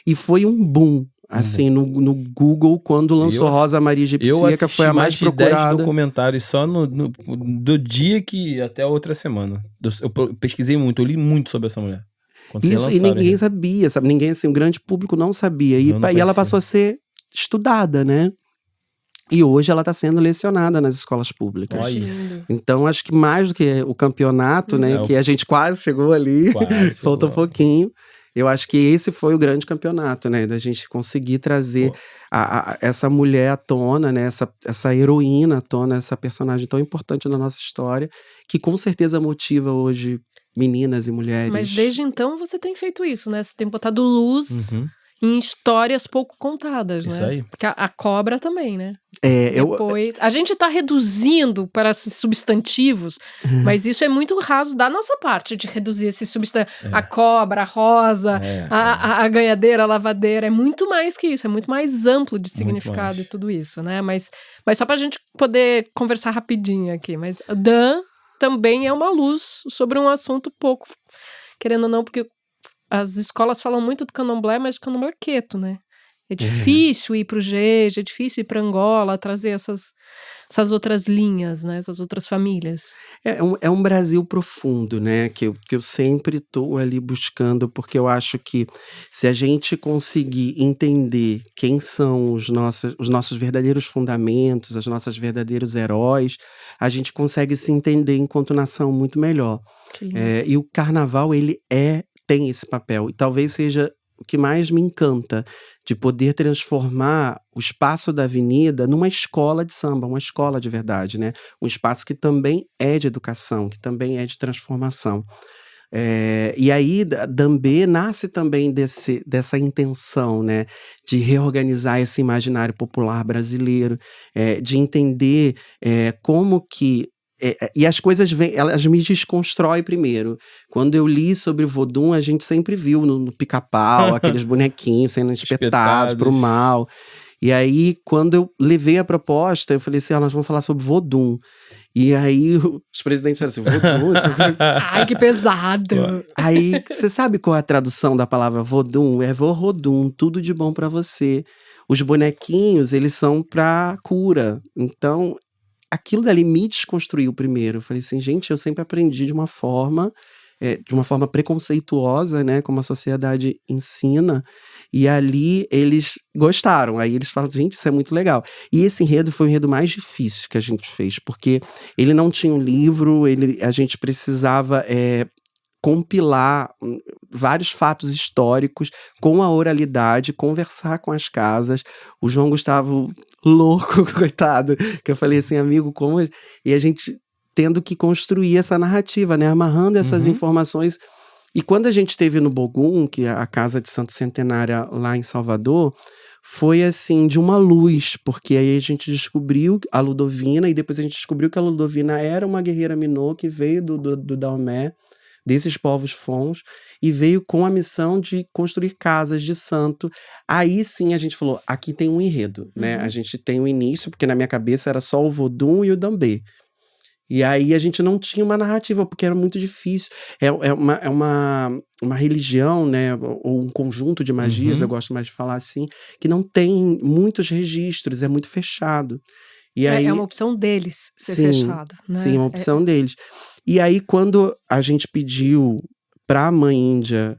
E foi um boom, assim, no Google, quando lançou Rosa Maria Egipsíaca, foi a mais procurada. Eu assisti 10 documentários só do dia que até a outra semana. Eu pesquisei muito, eu li muito sobre essa mulher. Isso, e ninguém sabia, sabe? Ninguém, assim, o grande público não sabia. E ela passou a ser estudada, né? E hoje ela está sendo lecionada nas escolas públicas. Olha isso. Então, acho que mais do que o campeonato, né? Que a gente quase chegou ali, faltou um pouquinho. Eu acho que esse foi o grande campeonato, né? Da gente conseguir trazer essa mulher à tona, né? Essa heroína à tona, essa personagem tão importante na nossa história, que com certeza motiva hoje meninas e mulheres. Mas desde então você tem feito isso, né? Você tem botado luz em histórias pouco contadas, isso né? Aí. Porque a cobra também, né? A gente tá reduzindo para esses substantivos, mas isso é muito raso da nossa parte, de reduzir esses substantivos. A cobra, a rosa, a ganhadeira, a lavadeira, é muito mais que isso, é muito mais amplo de significado e tudo isso, né? Mas só pra gente poder conversar rapidinho aqui, mas Dan também é uma luz sobre um assunto pouco, querendo ou não, porque as escolas falam muito do candomblé, mas o candomblé é quieto, né? É difícil ir pro Jeje, é difícil ir pra Angola, trazer essas outras linhas, né? Essas outras famílias. É um Brasil profundo, né? Que eu sempre tô ali buscando, porque eu acho que se a gente conseguir entender quem são os nossos verdadeiros fundamentos, os nossos verdadeiros heróis, a gente consegue se entender enquanto nação muito melhor. E o carnaval, ele tem esse papel. E talvez seja o que mais me encanta, de poder transformar o espaço da avenida numa escola de samba, uma escola de verdade, né? Um espaço que também é de educação, que também é de transformação. E aí, Dambê nasce também dessa intenção, né? De reorganizar esse imaginário popular brasileiro, de entender como que e as coisas elas me desconstroem primeiro. Quando eu li sobre Vodun, a gente sempre viu no Pica-Pau aqueles bonequinhos sendo espetados pro mal. E aí, quando eu levei a proposta, eu falei assim, nós vamos falar sobre Vodun. E aí, os presidentes falaram assim, Vodun? Ai, que pesado! Aí, você sabe qual é a tradução da palavra Vodun? É Vorrodum, tudo de bom pra você. Os bonequinhos, eles são pra cura. Então, aquilo dali me desconstruiu primeiro. Eu falei assim, gente, eu sempre aprendi de uma forma preconceituosa, né? Como a sociedade ensina. E ali eles gostaram. Aí eles falam, gente, isso é muito legal. E esse enredo foi o enredo mais difícil que a gente fez, porque ele não tinha um livro, a gente precisava compilar vários fatos históricos com a oralidade, conversar com as casas. O João Gustavo louco, coitado, que eu falei assim, amigo, como... E a gente tendo que construir essa narrativa, né? Amarrando essas informações. E quando a gente esteve no Bogum, que é a Casa de Santo Centenária lá em Salvador, foi assim, de uma luz, porque aí a gente descobriu a Ludovina, e depois a gente descobriu que a Ludovina era uma guerreira Minô que veio do Daomé, desses povos fons, e veio com a missão de construir casas de santo. Aí sim a gente falou, aqui tem um enredo, né? A gente tem um início, porque na minha cabeça era só o Vodun e o Dambê. E aí a gente não tinha uma narrativa, porque era muito difícil. É uma religião, né? Ou um conjunto de magias, eu gosto mais de falar assim, que não tem muitos registros, é muito fechado. E aí, é uma opção deles ser fechado, né? Sim, é uma opção deles. E aí, quando a gente pediu pra Mãe Índia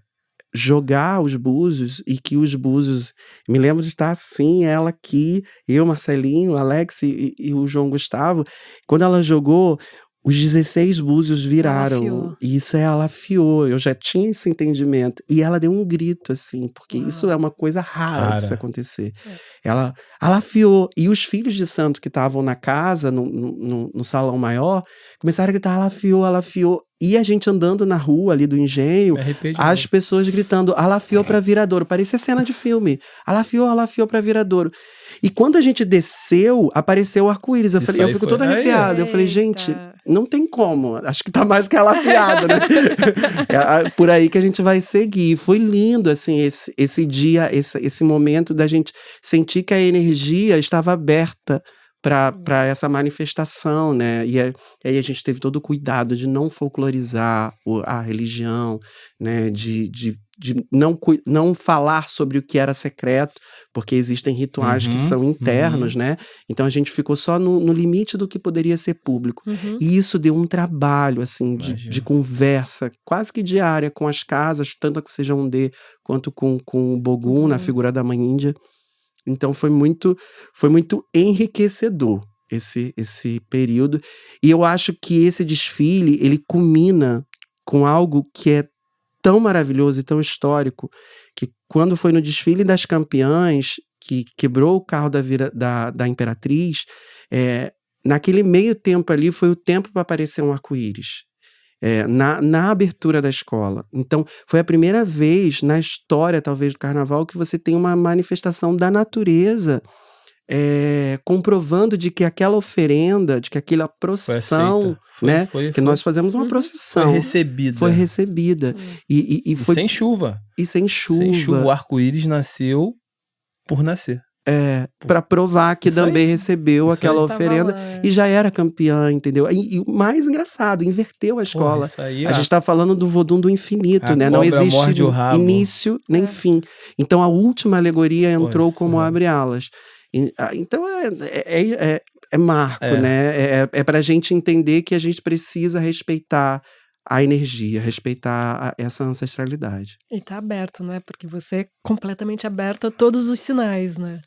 jogar os búzios, e que os búzios... Me lembro de estar assim, ela aqui, eu, Marcelinho, Alex e o João Gustavo. Quando ela jogou, os 16 búzios viraram. E isso ela afiou. Eu já tinha esse entendimento. E ela deu um grito, assim, porque isso é uma coisa rara de se acontecer. Ela afiou. E os filhos de santo que estavam na casa, no salão maior, começaram a gritar, ela afiou. E a gente andando na rua ali do engenho, as pessoas gritando, alafiou pra Viradouro. Parecia cena de filme. Alafiou pra Viradouro. E quando a gente desceu, apareceu o arco-íris. Eu fico toda arrepiada. Eu falei, gente, não tem como. Acho que tá mais que alafiado, né? É por aí que a gente vai seguir. Foi lindo, assim, esse dia, esse momento da gente sentir que a energia estava aberta para essa manifestação, né? E aí a gente teve todo o cuidado de não folclorizar a religião, né? De não falar sobre o que era secreto, porque existem rituais que são internos, né? Então a gente ficou só no limite do que poderia ser público. E isso deu um trabalho, assim, de conversa quase que diária com as casas, tanto que seja um D quanto com o Bogum, na figura da Mãe Índia. Então foi muito enriquecedor esse período. E eu acho que esse desfile, ele culmina com algo que é tão maravilhoso e tão histórico, que quando foi no desfile das campeãs, que quebrou o carro da Imperatriz, naquele meio tempo ali foi o tempo para aparecer um arco-íris. Na abertura da escola. Então, foi a primeira vez na história, talvez, do carnaval, que você tem uma manifestação da natureza comprovando de que aquela oferenda, de que aquela procissão, né? Que nós fazemos uma procissão. Foi recebida. E foi sem chuva. E sem chuva. O arco-íris nasceu por nascer. Para provar que Dambê recebeu aquela oferenda e já era campeã, entendeu? E o mais engraçado, inverteu a escola. A gente tá falando do Vodun do infinito, né? Não existe início nem fim. Então a última alegoria entrou como abre-alas. Então é marco, né? É pra gente entender que a gente precisa respeitar a energia, respeitar essa ancestralidade. E tá aberto, né? Porque você é completamente aberto a todos os sinais, né?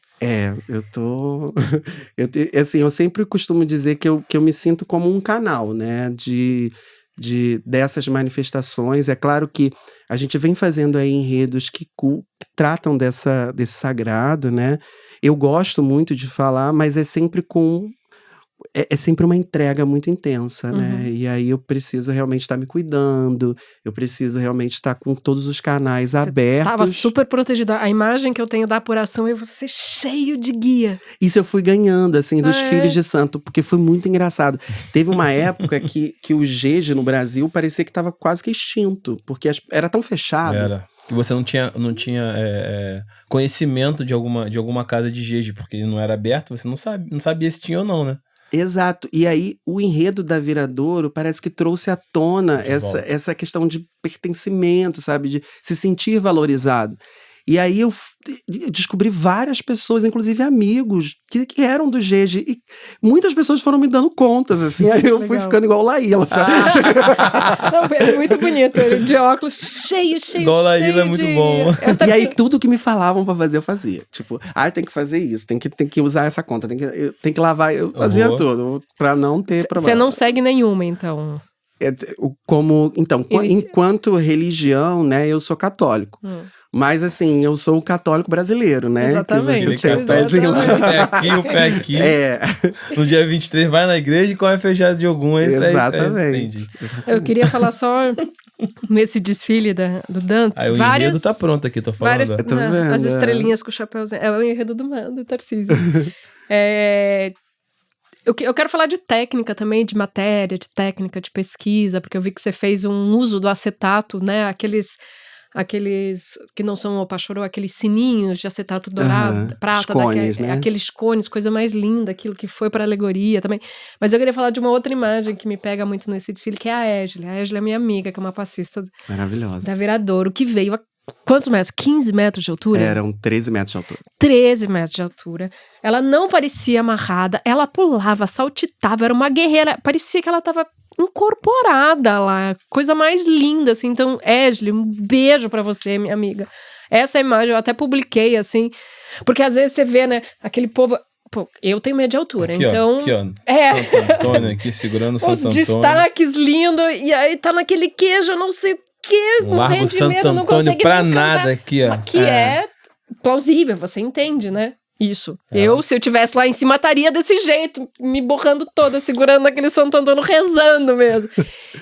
Eu sempre costumo dizer que eu me sinto como um canal, né? Dessas manifestações. É claro que a gente vem fazendo aí enredos que tratam desse sagrado, né? Eu gosto muito de falar, mas é sempre é sempre uma entrega muito intensa, né? E aí eu preciso realmente estar me cuidando, eu preciso realmente estar com todos os canais abertos. Tava super protegida. A imagem que eu tenho da apuração é você cheio de guia. Isso eu fui ganhando, assim, dos filhos de santo, porque foi muito engraçado. Teve uma época que o Jeje no Brasil parecia que estava quase que extinto, porque era tão fechado. que você não tinha conhecimento de alguma casa de Jeje, porque ele não era aberto, você não sabia se tinha ou não, né? Exato. E aí, o enredo da Viradouro parece que trouxe à tona volta. essa questão de pertencimento, sabe? De se sentir valorizado. E aí eu descobri várias pessoas, inclusive amigos, que eram do Jeje. E muitas pessoas foram me dando contas, assim. Aí eu fui Legal. ficando igual Laíla, sabe? Não, é muito bonito. Ele de óculos cheio Igual a Laíla, cheio é muito de... bom. Eu E também- aí, tudo que me falavam pra fazer, eu fazia. Tipo, tem que fazer isso, tem que usar essa conta, tem que lavar. Eu fazia tudo, pra não ter Você problema. não segue nenhuma, então. Enquanto religião, né, eu sou católico. Mas, assim, eu sou o católico brasileiro, né? Exatamente. Que tinha pezinho lá. O pé aqui. É, No dia 23 vai na igreja e come a feijoada de algum. exatamente. Entendi. Eu queria falar só nesse desfile do Dante. Aí o enredo tá pronto aqui, tô falando. Várias, Eu tô vendo, as estrelinhas com o chapéuzinho. É o enredo do Tarcísio. Eu quero falar de técnica também, de matéria, de técnica, de pesquisa, porque eu vi que você fez um uso do acetato, né? Aqueles que não são o pachorô, aqueles sininhos de acetato dourado, prata, os cones, né? aqueles cones, coisa mais linda, aquilo que foi para alegoria também. Mas eu queria falar de uma outra imagem que me pega muito nesse desfile, que é a Égile. A Égile é minha amiga, que é uma passista Maravilhosa. da Viradouro, que veio a quantos metros? 15 metros de altura? Eram 13 metros de altura. 13 metros de altura. Ela não parecia amarrada, ela pulava, saltitava, era uma guerreira. Parecia que ela estava incorporada lá. Coisa mais linda, assim. Então, Égile, um beijo pra você, minha amiga. Essa imagem eu até publiquei, assim. Porque às vezes você vê, né, aquele povo... Pô, eu tenho medo de altura, Aqui, então... ó, É. Santo Antônio aqui, segurando Santo Os Antônio. destaques lindos, e aí tá naquele queijo, não sei o quê, Largo morrendo de Santo medo, não Antônio consegue pra nem cantar. nada aqui, ó. Que é plausível, você entende, né? Isso. É. Se eu tivesse lá em cima, estaria desse jeito, me borrando toda, segurando aquele Santo Antônio, rezando mesmo.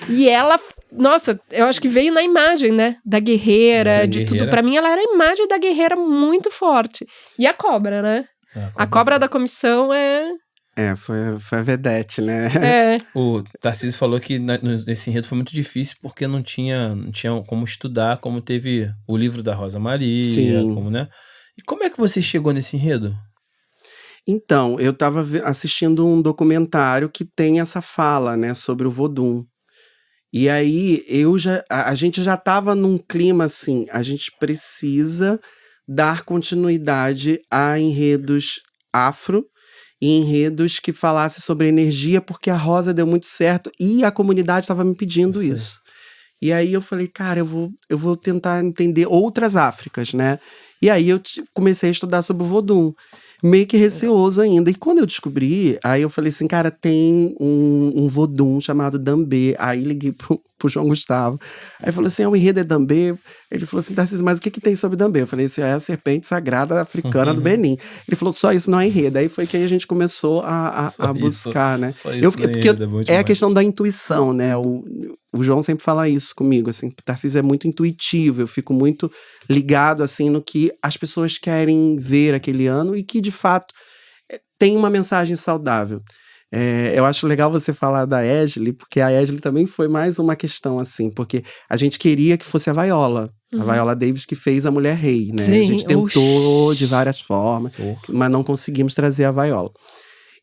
E ela, nossa, eu acho que veio na imagem, né? Da guerreira, de tudo. Pra mim, ela era a imagem da guerreira muito forte. E a cobra, né? A cobra da comissão foi a vedete, né? O Tarcísio falou que nesse enredo foi muito difícil porque não tinha como estudar, como teve o livro da Rosa Maria, Sim. como, né? E como é que você chegou nesse enredo? Então, eu tava assistindo um documentário que tem essa fala, né, sobre o Vodun. E aí, a gente já tava num clima assim, a gente precisa dar continuidade a enredos afro e enredos que falassem sobre energia, porque a Rosa deu muito certo e a comunidade estava me pedindo isso. E aí eu falei, cara, eu vou tentar entender outras Áfricas, né? E aí eu comecei a estudar sobre o Vodun, meio que receoso ainda. E quando eu descobri, aí eu falei assim, cara, tem um Vodun chamado Dambê. Aí liguei pro João Gustavo. Aí falou assim, o enredo é Dambê. Ele falou assim, Tarcísio, mas o que tem sobre Dambê? Eu falei assim, é a serpente sagrada africana do Benin. Ele falou, só isso não é enredo. Aí foi que a gente começou a buscar, né? Só isso porque a questão da intuição, né? O João sempre fala isso comigo, assim, Tarcísio é muito intuitivo, eu fico muito ligado, assim, no que as pessoas querem ver aquele ano e que, de fato, tem uma mensagem saudável. Eu acho legal você falar da Égile, porque a Égile também foi mais uma questão, assim, porque a gente queria que fosse a Viola. A Viola Davis que fez a Mulher Rei, né? Sim, a gente tentou de várias formas, mas não conseguimos trazer a Viola.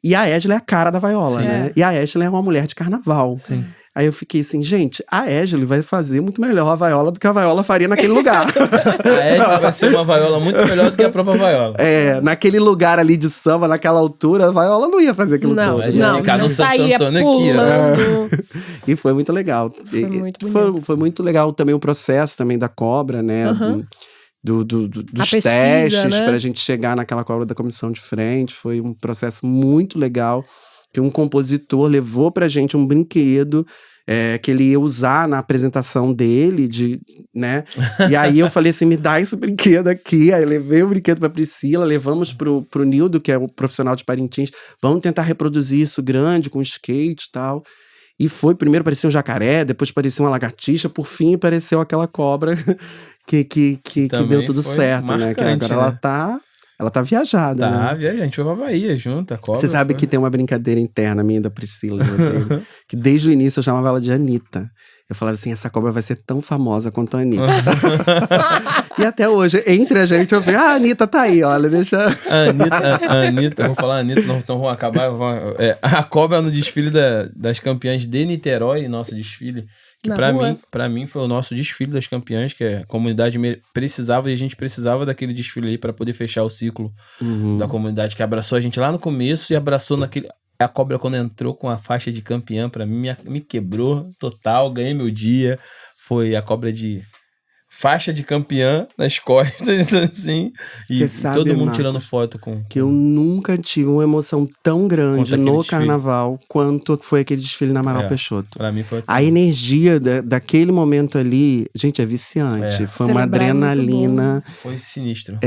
E a Égile é a cara da Viola, né? E a Égile é uma mulher de carnaval. Sim. Aí eu fiquei assim, gente, a Égile vai fazer muito melhor a Viola do que a Viola faria naquele lugar. A Égile vai ser uma Viola muito melhor do que a própria Viola. Naquele lugar ali de samba, naquela altura, a Viola não ia fazer aquilo tudo. Ele ia ficar no Santo saía Antônio pulando. E foi muito legal. Foi muito legal também o processo também da cobra, né? Dos pesquisa, testes, né? pra gente chegar naquela cobra da comissão de frente. Foi um processo muito legal. Que um compositor levou pra gente um brinquedo que ele ia usar na apresentação dele, né? E aí eu falei assim, me dá esse brinquedo aqui. Aí eu levei o brinquedo pra Priscila, levamos pro Nildo, que é o profissional de Parintins. Vamos tentar reproduzir isso grande, com skate e tal. E primeiro parecia um jacaré, depois parecia uma lagartixa, por fim apareceu aquela cobra que deu tudo certo, né? Que agora ela tá Ela tá viajada, Tá, né? a gente foi pra Bahia junto, a cobra. Você sabe foi. que tem uma brincadeira interna minha e da Priscila, Rodrigo, que desde o início eu chamava ela de Anitta. Eu falava assim, essa cobra vai ser tão famosa quanto a Anitta. E até hoje, entre a gente, eu falei, a Anitta tá aí, olha, deixa... A Anitta, vou falar Anitta, então vamos acabar. A cobra no desfile das campeãs de Niterói, nosso desfile, que Na pra rua. mim foi o nosso desfile das campeãs, que a comunidade precisava, e a gente precisava daquele desfile aí pra poder fechar o ciclo da comunidade, que abraçou a gente lá no começo e abraçou naquele... A cobra, quando entrou com a faixa de campeã, pra mim, me quebrou total, ganhei meu dia. Foi a cobra de faixa de campeã nas costas, assim. E Cê sabe, todo mundo Marcos, tirando foto com... que eu nunca tive uma emoção tão grande Quanto aquele no desfile. carnaval quanto foi aquele desfile na Amaral Peixoto. Pra mim foi... A energia daquele momento ali, gente, é viciante. É. Foi uma Celebrar é muito adrenalina. Foi sinistro.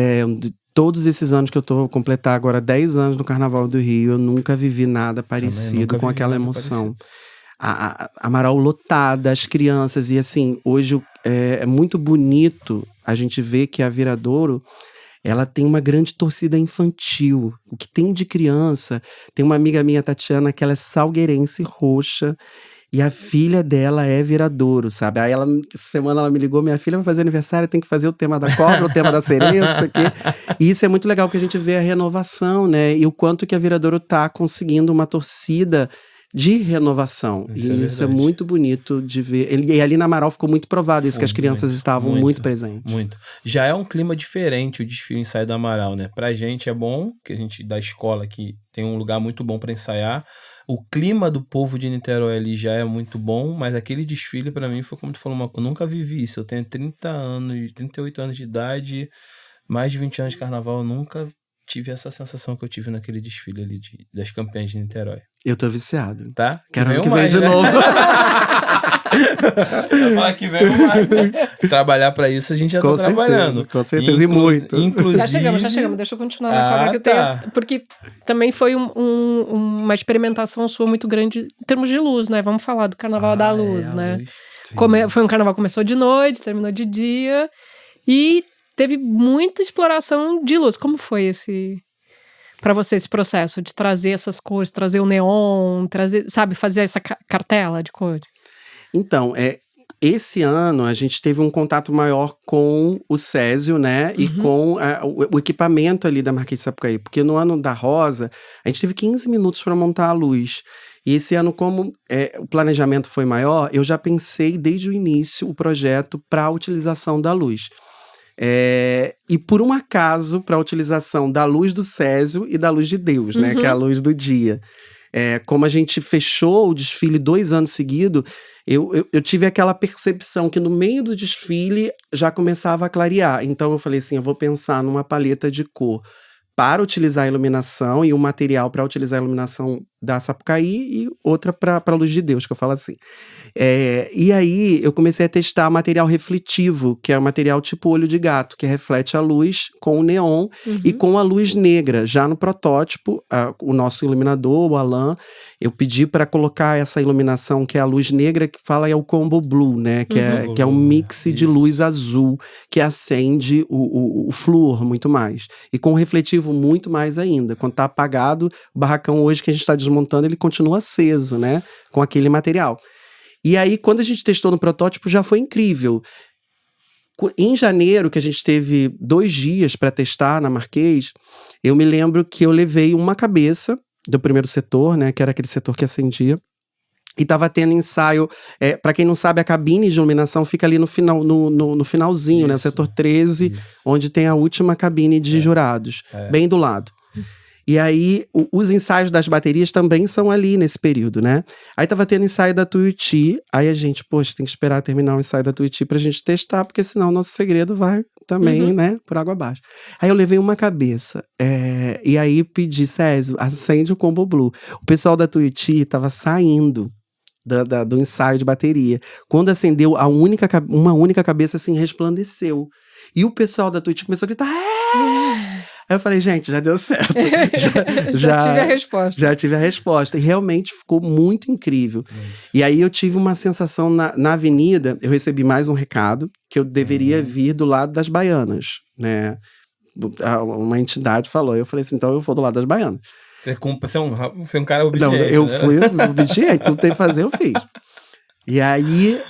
Todos esses anos que eu tô completar agora 10 anos no Carnaval do Rio, eu nunca vivi nada parecido nunca com vivi aquela nada emoção. A Amaral lotada, as crianças, e assim, hoje é muito bonito a gente ver que a Viradouro, ela tem uma grande torcida infantil. O que tem de criança, tem uma amiga minha, Tatiana, que ela é salgueirense roxa, e a filha dela é Viradouro, sabe? Aí essa semana ela me ligou, minha filha vai fazer aniversário, tem que fazer o tema da cobra, o tema da sereia, não sei o quê. E isso é muito legal, porque a gente vê a renovação, né? E o quanto que a Viradouro tá conseguindo uma torcida de renovação. Isso é muito bonito de ver. E ali na Amaral ficou muito provado isso, que as crianças estavam muito presentes. Muito. Já é um clima diferente o desfile ensaio da Amaral, né? Pra gente é bom, que a gente da escola aqui tem um lugar muito bom pra ensaiar. O clima do povo de Niterói ali já é muito bom, mas aquele desfile pra mim foi como tu falou, eu nunca vivi isso. Eu tenho 38 anos de idade, mais de 20 anos de carnaval, eu nunca tive essa sensação que eu tive naquele desfile ali das campeãs de Niterói. Eu tô viciado. Tá? Quero ano que vem de novo. Falar que vem mais, né? Trabalhar pra isso a gente já tá trabalhando. Com certeza, e muito. Inclusive... Já chegamos. Deixa eu continuar na cobra que eu tenho. Porque também foi uma experimentação sua muito grande em termos de luz, né? Vamos falar do Carnaval da Luz, né? Luz. Foi um carnaval que começou de noite, terminou de dia. E teve muita exploração de luz. Como foi para você esse processo de trazer essas cores, trazer o neon, fazer essa cartela de cor? Então, esse ano a gente teve um contato maior com o Césio, né? E com o equipamento ali da Marquês de Sapucaí. Porque no ano da Rosa, a gente teve 15 minutos para montar a luz. E esse ano, como o planejamento foi maior, eu já pensei desde o início o projeto para a utilização da luz. E por um acaso, para a utilização da luz do Césio e da luz de Deus, né? Que é a luz do dia. Como a gente fechou o desfile 2 anos seguidos, eu tive aquela percepção que no meio do desfile já começava a clarear. Então eu falei assim, eu vou pensar numa paleta de cor para utilizar a iluminação e um material para utilizar a iluminação da Sapucaí e outra para a luz de Deus, que eu falo assim. E aí eu comecei a testar material refletivo, que é um material tipo olho de gato, que reflete a luz com o neon e com a luz negra. Já no protótipo, o nosso iluminador, o Alan, eu pedi para colocar essa iluminação, que é a luz negra, que fala é o Combo Blue, né? Que é um mix de luz azul, que acende o flúor muito mais. E com o refletivo muito mais ainda. Quando tá apagado, o barracão hoje que a gente está desmontando, ele continua aceso, né? Com aquele material. E aí, quando a gente testou no protótipo, já foi incrível. Em janeiro, que a gente teve 2 dias para testar na Marquês, eu me lembro que eu levei uma cabeça do primeiro setor, né? Que era aquele setor que acendia. E tava tendo ensaio. Para quem não sabe, a cabine de iluminação fica ali no final, no finalzinho, né? O setor 13, onde tem a última cabine de jurados, bem do lado. E aí, os ensaios das baterias também são ali nesse período, né? Aí tava tendo ensaio da Tuiuti, aí a gente, poxa, tem que esperar terminar o ensaio da Tuiuti pra gente testar, porque senão o nosso segredo vai também, né, por água abaixo. Aí eu levei uma cabeça, e aí pedi, Césio, acende o Combo Blue. O pessoal da Tuiuti tava saindo do ensaio de bateria. Quando acendeu, uma única cabeça, assim, resplandeceu. E o pessoal da Tuiuti começou a gritar, Aí eu falei, gente, já deu certo. já tive a resposta. Já tive a resposta. E realmente ficou muito incrível. E aí eu tive uma sensação na avenida, eu recebi mais um recado, que eu deveria vir do lado das baianas, né? uma entidade falou. Eu falei assim, então eu vou do lado das baianas. Você é um cara obediente, Não, eu né? fui obediente, tudo tem que fazer, eu fiz. E aí,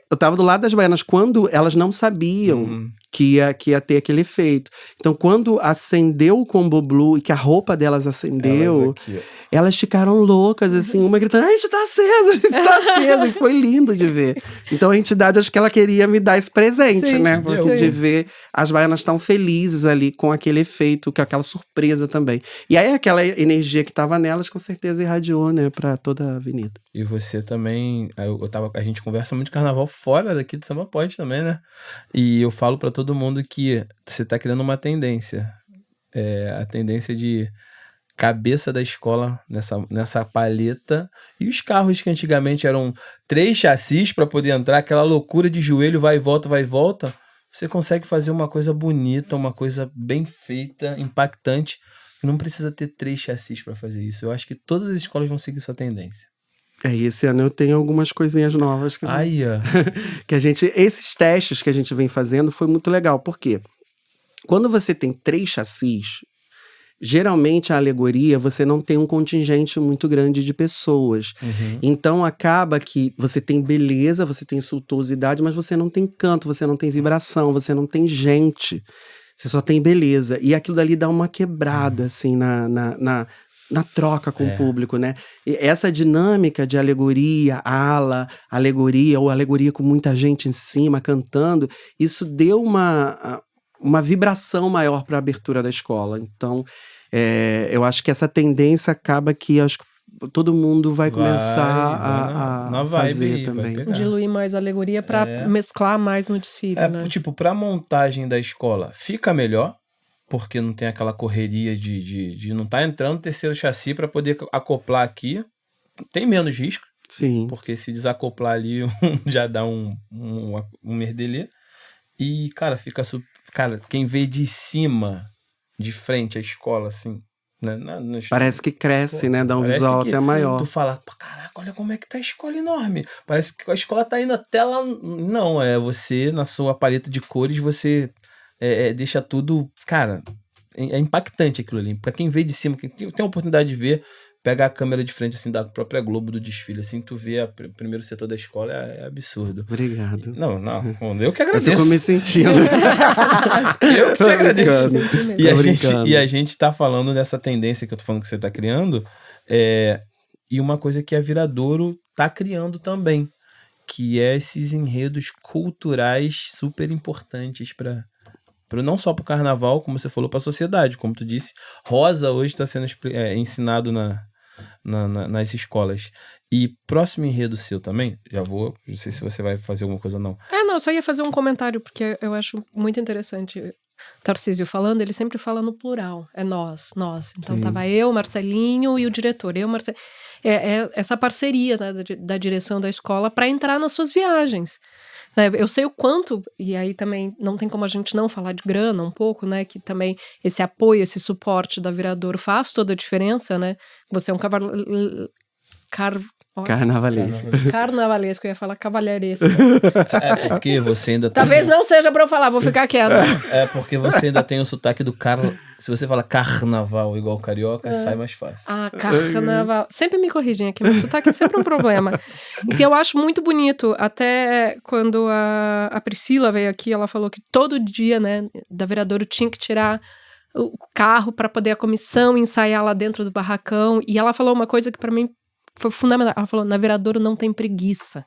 eu tava do lado das baianas quando elas não sabiam que ia ter aquele efeito. Então, quando acendeu o Combo Blue e que a roupa delas acendeu, elas ficaram loucas, assim, uma gritando, a gente tá acesa, e foi lindo de ver. Então, a entidade, acho que ela queria me dar esse presente, Sim, né? Assim, de ver as baianas tão felizes ali com aquele efeito, com aquela surpresa também. E aí, aquela energia que tava nelas, com certeza irradiou, né, pra toda a avenida. E você também, a gente conversa muito de carnaval fora daqui do Samba Pode também, né? E eu falo pra todo mundo que você tá criando uma tendência. A tendência de cabeça da escola nessa palheta. E os carros que antigamente eram 3 chassis pra poder entrar, aquela loucura de joelho, vai e volta. Você consegue fazer uma coisa bonita, uma coisa bem feita, impactante. E não precisa ter 3 chassis pra fazer isso. Eu acho que todas as escolas vão seguir sua tendência. E esse ano eu tenho algumas coisinhas novas que esses testes que a gente vem fazendo foi muito legal. Por quê? Quando você tem 3 chassis, geralmente a alegoria você não tem um contingente muito grande de pessoas. Então acaba que você tem beleza, você tem suntuosidade, mas você não tem canto, você não tem vibração, você não tem gente. Você só tem beleza. E aquilo dali dá uma quebrada, assim, na troca com o público, né? E essa dinâmica de alegoria, alegoria, ou alegoria com muita gente em cima, cantando, isso deu uma vibração maior para a abertura da escola. Então, eu acho que essa tendência acaba que todo mundo vai começar a fazer aí, também. Diluir mais a alegoria para mesclar mais no desfile, né? Tipo, pra montagem da escola, fica melhor, porque não tem aquela correria de não tá entrando terceiro chassi para poder acoplar aqui. Tem menos risco. Sim. Porque se desacoplar ali, já dá um merdelê. E, cara, Cara, quem vê de cima, de frente, a escola, assim... Parece que cresce, né? Dá um visual até maior. Tu fala, caraca, olha como é que tá a escola enorme. Parece que a escola tá indo até lá... Não, você, na sua paleta de cores, você... deixa tudo... Cara, é impactante aquilo ali. Pra quem vê de cima, quem tem a oportunidade de ver, pega a câmera de frente, assim, da própria Globo do desfile, assim, tu vê o primeiro setor da escola, é absurdo. Obrigado. Não, eu que agradeço. Eu fico me sentindo. Eu que te agradeço. Brincando. E a gente tá falando dessa tendência que eu tô falando que você tá criando, e uma coisa que a Viradouro tá criando também, que é esses enredos culturais super importantes não só para o carnaval, como você falou, para a sociedade. Como tu disse, Rosa hoje está sendo ensinado nas escolas. E próximo enredo seu também, não sei se você vai fazer alguma coisa ou não. Não, eu só ia fazer um comentário, porque eu acho muito interessante. Tarcísio falando, ele sempre fala no plural. É nós. Então tava eu, Marcelinho e o diretor. Essa parceria, né, da direção da escola para entrar nas suas viagens. Eu sei o quanto, e aí também não tem como a gente não falar de grana um pouco, né? Que também esse apoio, esse suporte da Viradouro faz toda a diferença, né? Você é um carnavalesco, eu ia falar cavalheiresco. Porque você ainda Talvez não seja pra eu falar, vou ficar quieta. Porque você ainda tem o sotaque do Se você fala carnaval igual carioca, sai mais fácil. Carnaval. Sempre me corrigem aqui, mas sotaque é sempre um problema. Então eu acho muito bonito, até quando a Priscila veio aqui, ela falou que todo dia, né, da Viradouro tinha que tirar o carro para poder a comissão ensaiar lá dentro do barracão, e ela falou uma coisa que para mim foi fundamental. Ela falou, na Viradouro não tem preguiça.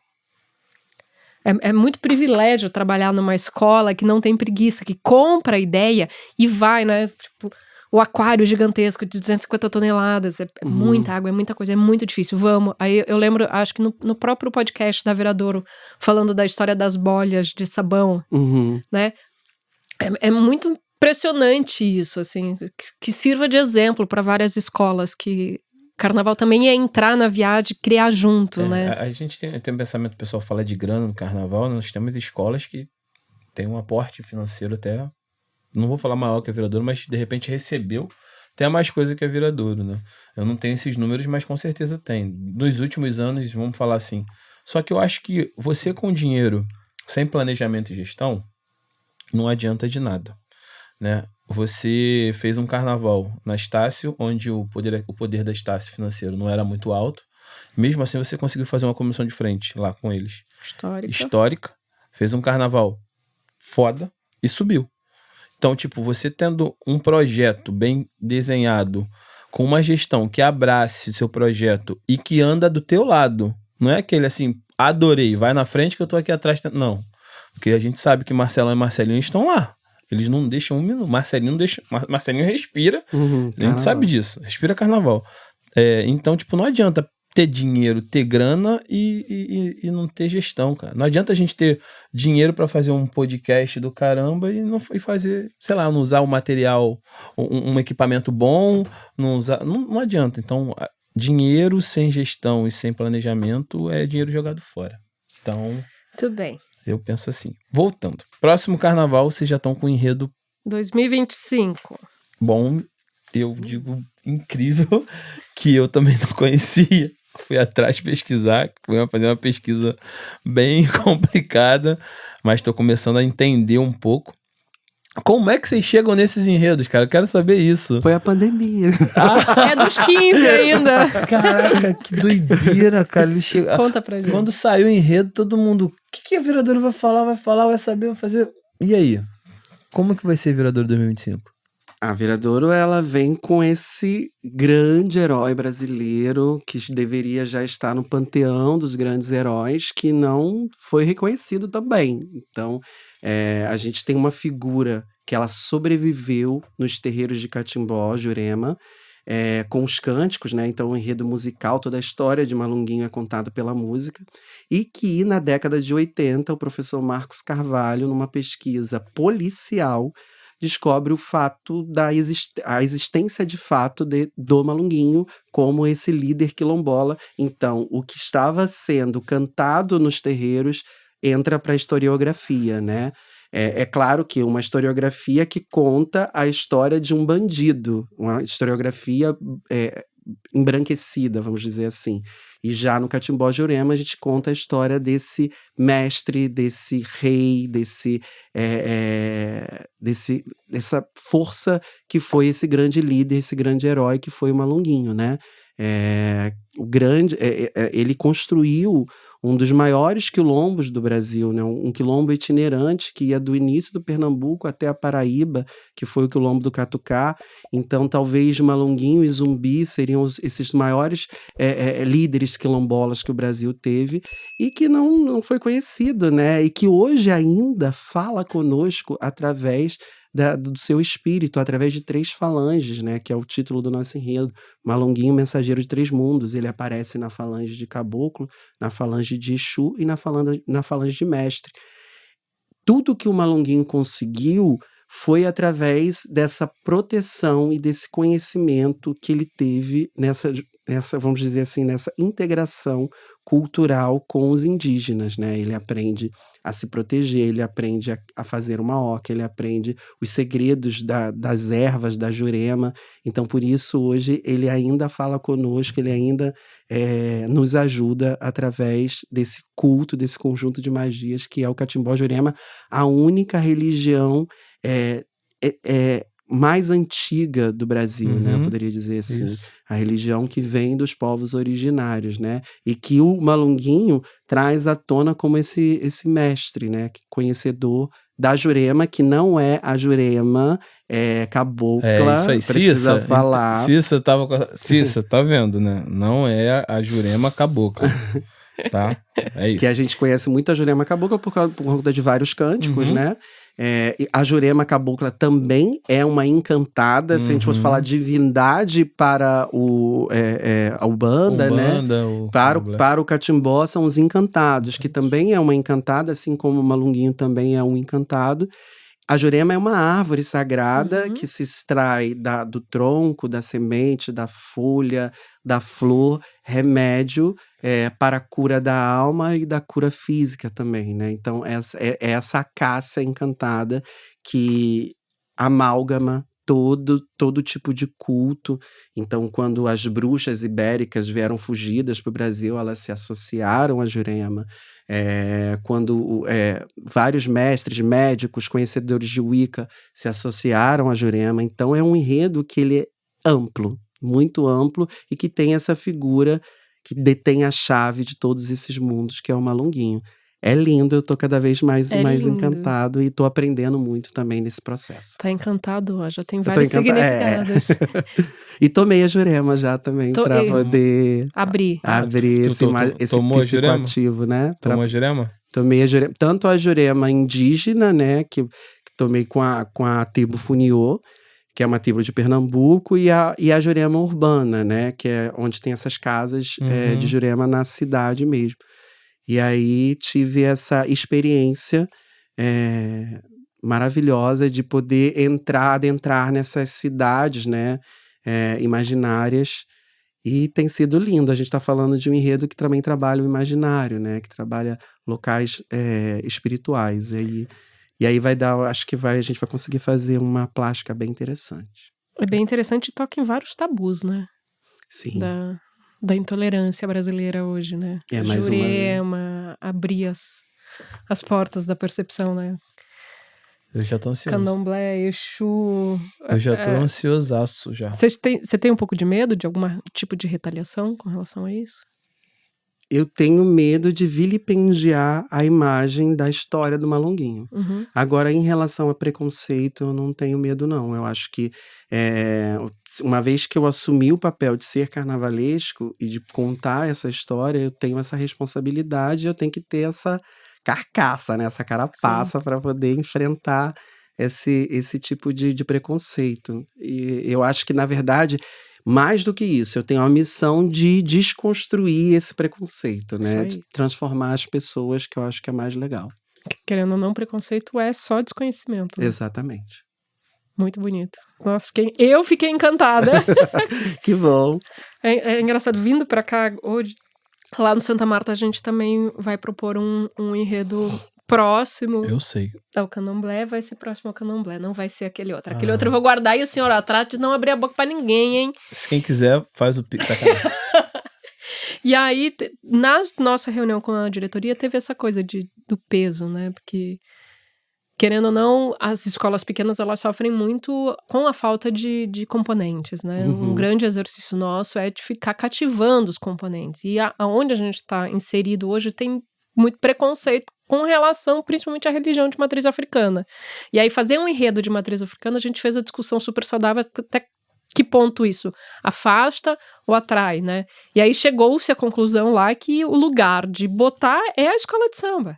É muito privilégio trabalhar numa escola que não tem preguiça, que compra a ideia e vai, né? Tipo, o aquário gigantesco de 250 toneladas, é muita água, é muita coisa, é muito difícil, vamos. Aí eu lembro, acho que no próprio podcast da Viradouro, falando da história das bolhas de sabão, né? É muito impressionante isso, assim, que sirva de exemplo para várias escolas que... Carnaval também é entrar na viagem, criar junto, né? A gente tem um pensamento, o pessoal fala de grana no carnaval, nós temos escolas que têm um aporte financeiro até, não vou falar maior que a Viradouro, mas de repente recebeu até mais coisa que a Viradouro, né? Eu não tenho esses números, mas com certeza tem. Nos últimos anos, vamos falar assim. Só que eu acho que você com dinheiro, sem planejamento e gestão, não adianta de nada, né? você fez um carnaval na Estácio, onde o poder da Estácio financeiro não era muito alto. Mesmo assim, você conseguiu fazer uma comissão de frente lá com eles. Histórica. Fez um carnaval foda e subiu. Então, tipo, você tendo um projeto bem desenhado, com uma gestão que abrace o seu projeto e que anda do teu lado. Não é aquele assim, adorei, vai na frente que eu tô aqui atrás. Não. Porque a gente sabe que Marcelão e Marcelinho estão lá. Eles não deixam um minuto. Marcelinho não deixa. Marcelinho respira. A gente sabe disso. Respira carnaval. Então, tipo, não adianta ter dinheiro, ter grana e não ter gestão, cara. Não adianta a gente ter dinheiro pra fazer um podcast do caramba e fazer, sei lá, não usar o material, um equipamento bom, não adianta. Então, dinheiro sem gestão e sem planejamento é dinheiro jogado fora. Então, Muito bem. Eu penso assim. Voltando. Próximo carnaval, vocês já estão com o enredo 2025. bom, eu digo incrível, que eu também não conhecia. Fui atrás pesquisar, fui fazer uma pesquisa bem complicada, mas estou começando a entender um pouco. Como é que vocês chegam nesses enredos, cara? Eu quero saber isso. Foi a pandemia. É dos 15 ainda. Caraca, que doideira, cara. Ele chega... Conta pra gente. Quando saiu o enredo, todo mundo... O que a Viradouro vai falar, vai saber, vai fazer... E aí? Como que vai ser Viradouro 2025? A Viradouro, ela vem com esse grande herói brasileiro que deveria já estar no panteão dos grandes heróis, que não foi reconhecido também. Então, a gente tem uma figura que ela sobreviveu nos terreiros de Catimbó, Jurema, com os cânticos, né? Então, o enredo musical, toda a história de Malunguinho é contada pela música. E que, na década de 80, o professor Marcos Carvalho, numa pesquisa policial, descobre o fato a existência de fato do Malunguinho como esse líder quilombola. Então, o que estava sendo cantado nos terreiros entra para a historiografia, né? É claro que uma historiografia que conta a história de um bandido, uma historiografia embranquecida, vamos dizer assim. E já no Catimbó Jurema a gente conta a história desse mestre, desse rei, dessa força que foi esse grande líder, esse grande herói que foi o Malunguinho, né? Ele construiu um dos maiores quilombos do Brasil, né? Um quilombo itinerante que ia do início do Pernambuco até a Paraíba, que foi o quilombo do Catucá. Então, talvez Malunguinho e Zumbi seriam esses maiores líderes quilombolas que o Brasil teve e que não foi conhecido, né? E que hoje ainda fala conosco através do seu espírito, através de 3 falanges, né? Que é o título do nosso enredo. Malunguinho, mensageiro de 3 mundos. Ele aparece na falange de Caboclo, na falange de Exu e na falange de Mestre. Tudo que o Malunguinho conseguiu foi através dessa proteção e desse conhecimento que ele teve nessa, vamos dizer assim, nessa integração cultural com os indígenas, né? Ele aprende a se proteger, ele aprende a fazer uma oca, ele aprende os segredos das ervas, da Jurema. Então, por isso, hoje, ele ainda fala conosco, ele ainda nos ajuda através desse culto, desse conjunto de magias que é o Catimbó Jurema, a única religião mais antiga do Brasil, né? Eu poderia dizer assim. Isso. A religião que vem dos povos originários, né? E que o Malunguinho traz à tona como esse mestre, né? Conhecedor da Jurema, que não é a Jurema cabocla. Isso aí, precisa falar. Cissa, tá vendo, né? Não é a Jurema cabocla. Tá? É isso. Que a gente conhece muito a Jurema cabocla por conta de vários cânticos, né? A Jurema cabocla também é uma encantada, se a gente fosse falar divindade para a Umbanda, né? Para o Catimbó são os encantados, que também é uma encantada, assim como o Malunguinho também é um encantado. A Jurema é uma árvore sagrada que se extrai do tronco, da semente, da folha, da flor, remédio para a cura da alma e da cura física também, né? Então, essa acácia encantada que amálgama todo tipo de culto. Então, quando as bruxas ibéricas vieram fugidas para o Brasil, elas se associaram a Jurema. Quando vários mestres, médicos, conhecedores de Wicca se associaram a Jurema. Então, é um enredo que ele é amplo, muito amplo, e que tem essa figura que detém a chave de todos esses mundos, que é o Malunguinho. É lindo, eu tô cada vez mais lindo. encantado e tô aprendendo muito também nesse processo. Tá encantado, ó, já tem Eu tô vários significados. E tomei a Jurema já também, pra poder abrir esse psicoativo, né? Tomou a Jurema? Tomei a Jurema, tanto a Jurema indígena, né, que tomei com a tribo Funiô, que é uma tribo de Pernambuco, e a Jurema urbana, né, que é onde tem essas casas de Jurema na cidade mesmo. E aí tive essa experiência maravilhosa de poder adentrar nessas cidades, né, imaginárias, e tem sido lindo. A gente está falando de um enredo que também trabalha o imaginário, né, que trabalha locais espirituais. E aí acho que a gente vai conseguir fazer uma plástica bem interessante. É bem interessante e toca em vários tabus, né? Sim. Da intolerância brasileira hoje, né? Jurema, abrir as portas da percepção, né? Eu já tô ansioso. Candomblé, Exu... Eu já tô ansiosaço já. Você tem um pouco de medo de algum tipo de retaliação com relação a isso? Eu tenho medo de vilipendiar a imagem da história do Malunguinho. Uhum. Agora, em relação a preconceito, eu não tenho medo, não. Eu acho que, uma vez que eu assumi o papel de ser carnavalesco e de contar essa história, eu tenho essa responsabilidade, eu tenho que ter essa carcaça, né? Essa carapaça para poder enfrentar esse tipo de preconceito. E eu acho que, na verdade, mais do que isso, eu tenho a missão de desconstruir esse preconceito, né? De transformar as pessoas, que eu acho que é mais legal. Querendo ou não, preconceito é só desconhecimento. Né? Exatamente. Muito bonito. Nossa, eu fiquei encantada. Que bom. É engraçado, vindo pra cá hoje, lá no Santa Marta, a gente também vai propor um enredo próximo. Eu sei. O Candomblé vai ser próximo ao Candomblé, não vai ser aquele outro. Aquele outro eu vou guardar e o senhor trate de não abrir a boca pra ninguém, hein? Se quem quiser, faz o pix. E aí, na nossa reunião com a diretoria, teve essa coisa do peso, né? Porque, querendo ou não, as escolas pequenas, elas sofrem muito com a falta de componentes, né? Um grande exercício nosso é de ficar cativando os componentes. E aonde a gente está inserido hoje tem muito preconceito com relação, principalmente, à religião de matriz africana. E aí, fazer um enredo de matriz africana, a gente fez a discussão super saudável até que ponto isso afasta ou atrai, né? E aí chegou-se à conclusão lá que o lugar de botar é a escola de samba.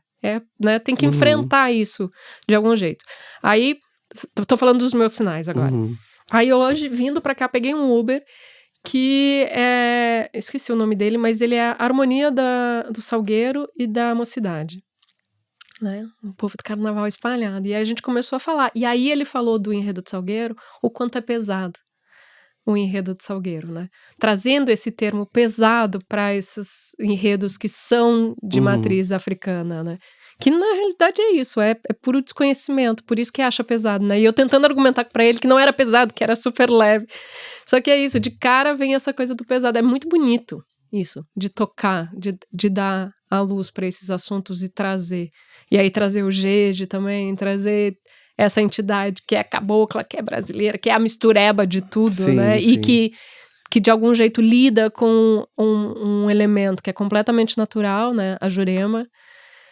Né? Tem que enfrentar isso de algum jeito. Aí, tô falando dos meus sinais agora. Aí hoje, vindo pra cá, peguei um Uber que esqueci o nome dele, mas ele é a harmonia do Salgueiro e da Mocidade. Né? O povo do carnaval espalhado. E aí a gente começou a falar. E aí ele falou do enredo do Salgueiro, o quanto é pesado o enredo do Salgueiro, né? Trazendo esse termo pesado para esses enredos que são de matriz africana, né? Que na realidade é isso, é puro desconhecimento, por isso que acha pesado, né? E eu tentando argumentar para ele que não era pesado, que era super leve. Só que é isso, de cara vem essa coisa do pesado. É muito bonito isso, de tocar, de dar a luz para esses assuntos e trazer. E aí trazer o Jeje também, trazer essa entidade que é cabocla, que é brasileira, que é a mistureba de tudo, sim, né? Sim. E que de algum jeito lida com um elemento que é completamente natural, né? A Jurema.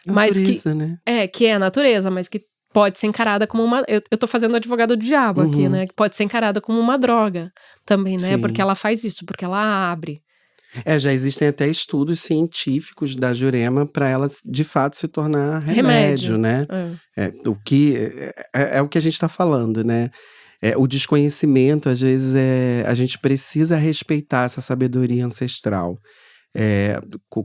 Natureza, né? Que é a natureza, mas que pode ser encarada como uma... Eu tô fazendo advogado do diabo aqui, né? Que pode ser encarada como uma droga também, né? Sim. Porque ela faz isso, porque ela abre. Já existem até estudos científicos da Jurema para ela, de fato, se tornar remédio. Né? O que é o que a gente está falando, né? O desconhecimento, às vezes, a gente precisa respeitar essa sabedoria ancestral.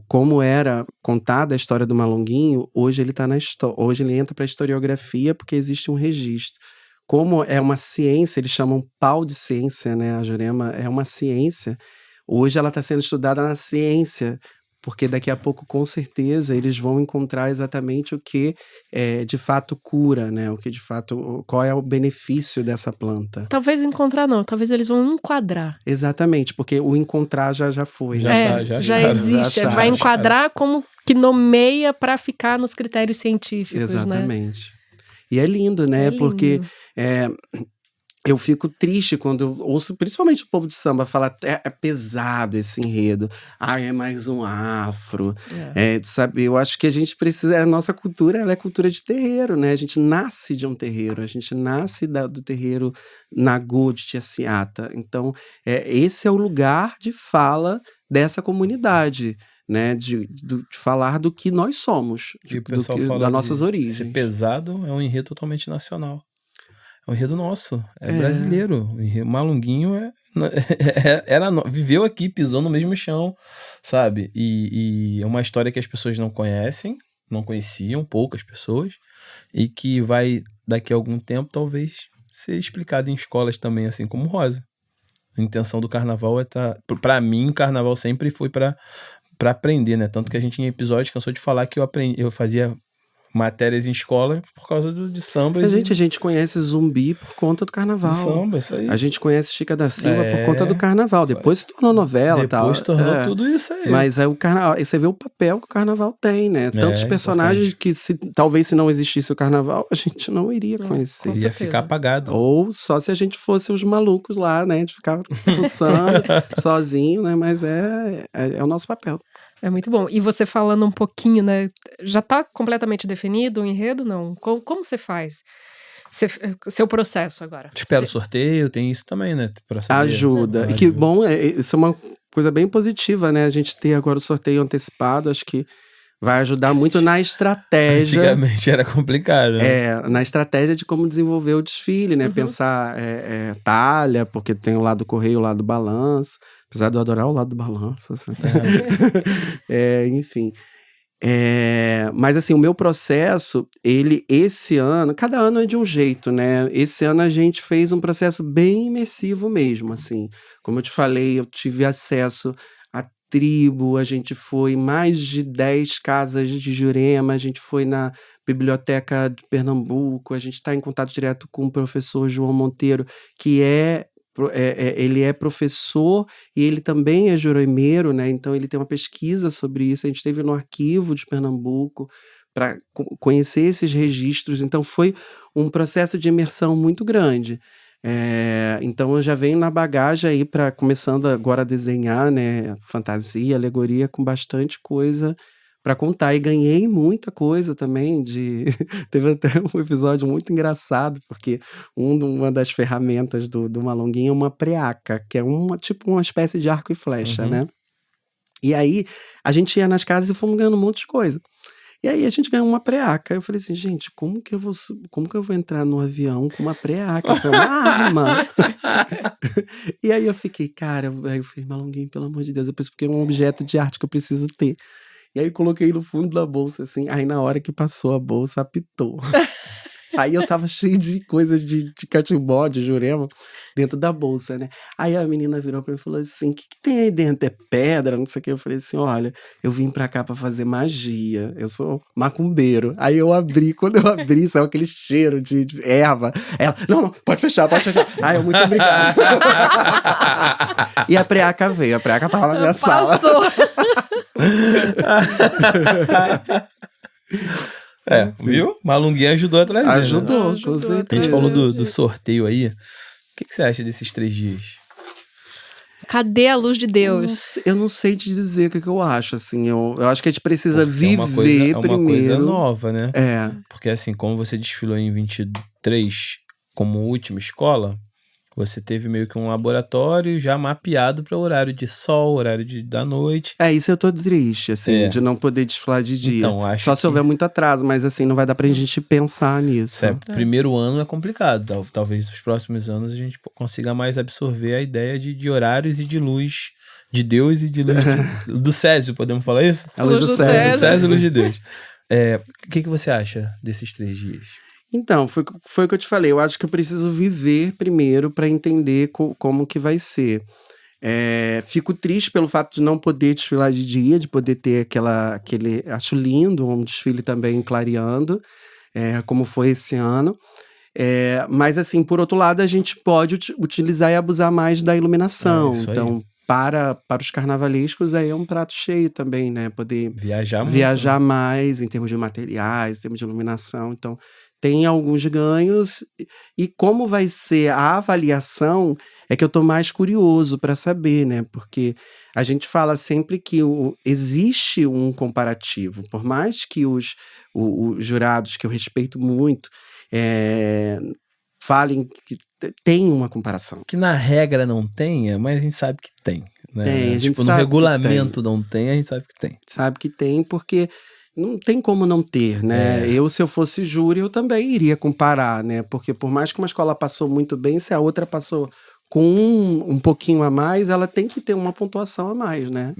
Como era contada a história do Malunguinho, hoje ele hoje ele entra para a historiografia porque existe um registro. Como é uma ciência, eles chamam pau de ciência, né? A Jurema é uma ciência. Hoje ela está sendo estudada na ciência porque daqui a pouco, com certeza, eles vão encontrar exatamente o que de fato cura, né? O que de fato, qual é o benefício dessa planta. Talvez encontrar não, talvez eles vão enquadrar. Exatamente, porque o encontrar já foi. Já Existe. já vai enquadrar como que nomeia para ficar nos critérios científicos, Exatamente. né? E é lindo, né? É lindo. Porque eu fico triste quando eu ouço, principalmente o povo de samba, falar é pesado esse enredo. É mais um afro. Sabe, eu acho que a gente precisa. A nossa cultura, ela é cultura de terreiro, né? A gente nasce de um terreiro, a gente nasce do terreiro Nagô de Tiaciata. Então, esse é o lugar de fala dessa comunidade. Né, de falar do que nós somos, das nossas origens. Ser pesado é um enredo totalmente nacional. É um enredo nosso, brasileiro. O Malunguinho viveu aqui, pisou no mesmo chão, sabe? E é uma história que as pessoas não conheciam, poucas pessoas, e que vai, daqui a algum tempo, talvez, ser explicada em escolas também, assim como Rosa. A intenção do carnaval pra mim, o carnaval sempre foi pra aprender, né? Tanto que a gente em episódios cansou de falar que eu fazia matérias em escola por causa de samba. A gente conhece Zumbi por conta do carnaval. Do samba, isso aí. A gente conhece Chica da Silva por conta do carnaval. Depois se tornou novela e tal. Depois se tornou tudo isso aí. Mas aí o carnaval, você vê o papel que o carnaval tem, né? Tantos personagens que talvez se não existisse o carnaval, a gente não iria conhecer. Ia ficar apagado. Ou só se a gente fosse os malucos lá, né? De ficar fuçando sozinho, né? Mas é o nosso papel. É muito bom. E você falando um pouquinho, né? Já tá completamente definido o enredo? Não. Como você faz? Seu processo agora. Espera o sorteio, tem isso também, né? Ajuda. E que bom, isso é uma coisa bem positiva, né? A gente ter agora o sorteio antecipado, acho que vai ajudar muito na estratégia. Antigamente era complicado, né? Na estratégia de como desenvolver o desfile, né? Pensar talha, porque tem o lado do correio, o lado do balanço. Apesar de eu adorar o lado do balanço. Assim. Enfim. Mas assim, o meu processo, esse ano, cada ano é de um jeito, né? Esse ano a gente fez um processo bem imersivo mesmo, assim. Como eu te falei, eu tive acesso à tribo, a gente foi em mais de 10 casas de Jurema, a gente foi na Biblioteca de Pernambuco, a gente está em contato direto com o professor João Monteiro, que ele é professor e ele também é juremeiro, né? Então ele tem uma pesquisa sobre isso. A gente esteve no arquivo de Pernambuco para conhecer esses registros. Então foi um processo de imersão muito grande. Então eu já venho na bagagem aí começando agora a desenhar, né? Fantasia, alegoria, com bastante coisa para contar, e ganhei muita coisa também teve até um episódio muito engraçado, porque uma das ferramentas do Malunguinho é uma preaca, que é tipo uma espécie de arco e flecha, né? E aí, a gente ia nas casas e fomos ganhando um monte de coisa. E aí, a gente ganhou uma preaca. Eu falei assim, gente, como que eu vou entrar no avião com uma preaca? Essa é uma arma. E aí, eu fiquei, cara, eu falei, Malunguinho, pelo amor de Deus, eu penso porque é um objeto de arte que eu preciso ter. E aí coloquei no fundo da bolsa, assim. Aí na hora que passou a bolsa, apitou. Aí eu tava cheio de coisas de catimbó, de Jurema, dentro da bolsa, né? Aí a menina virou pra mim e falou assim, o que tem aí dentro? É pedra? Não sei o que. Eu falei assim, olha, eu vim pra cá pra fazer magia. Eu sou macumbeiro. Aí eu abri. Quando eu abri, saiu aquele cheiro de erva. Ela, não, pode fechar. Aí eu, muito obrigado. E a preaca veio. A preaca tava na minha sala. Viu? Malunguinho ajudou a trazer. Ajudou, né? Com certeza. A gente falou do sorteio aí. O que você acha desses 3 dias? Cadê a luz de Deus? Eu não sei te dizer o que eu acho, assim. Eu acho que a gente precisa viver primeiro. É uma coisa primeiro. nova, né? Porque assim, como você desfilou em 23 como última escola, você teve meio que um laboratório já mapeado para horário de sol, horário da noite. Isso eu tô triste, assim, de não poder desfilar de dia. Então, acho Só se houver muito atraso, mas assim, não vai dar pra gente pensar nisso. Primeiro ano é complicado. Talvez nos próximos anos a gente consiga mais absorver a ideia de horários e de luz de Deus e de luz do Césio, podemos falar isso? A luz do Césio. Césio e luz de Deus. O que você acha desses 3 dias? Então, foi o que eu te falei. Eu acho que eu preciso viver primeiro para entender como que vai ser. Fico triste pelo fato de não poder desfilar de dia, de poder ter aquele... Acho lindo um desfile também clareando, como foi esse ano. Mas, assim, por outro lado, a gente pode utilizar e abusar mais da iluminação. Isso aí. Então, para os carnavalescos, aí é um prato cheio também, né? Poder Viajar muito, viajar mais em termos de materiais, em termos de iluminação. Então, tem alguns ganhos. E como vai ser a avaliação, é que eu tô mais curioso para saber, né? Porque a gente fala sempre que existe um comparativo. Por mais que os jurados, que eu respeito muito, falem que tem uma comparação. Que na regra não tenha, mas a gente sabe que tem, né? Tem, a gente Tipo, no sabe que regulamento não tem, a gente sabe que tem. Sabe que tem, porque não tem como não ter, né? Se eu fosse júri, eu também iria comparar, né? Porque por mais que uma escola passou muito bem, se a outra passou com um pouquinho a mais, ela tem que ter uma pontuação a mais, né?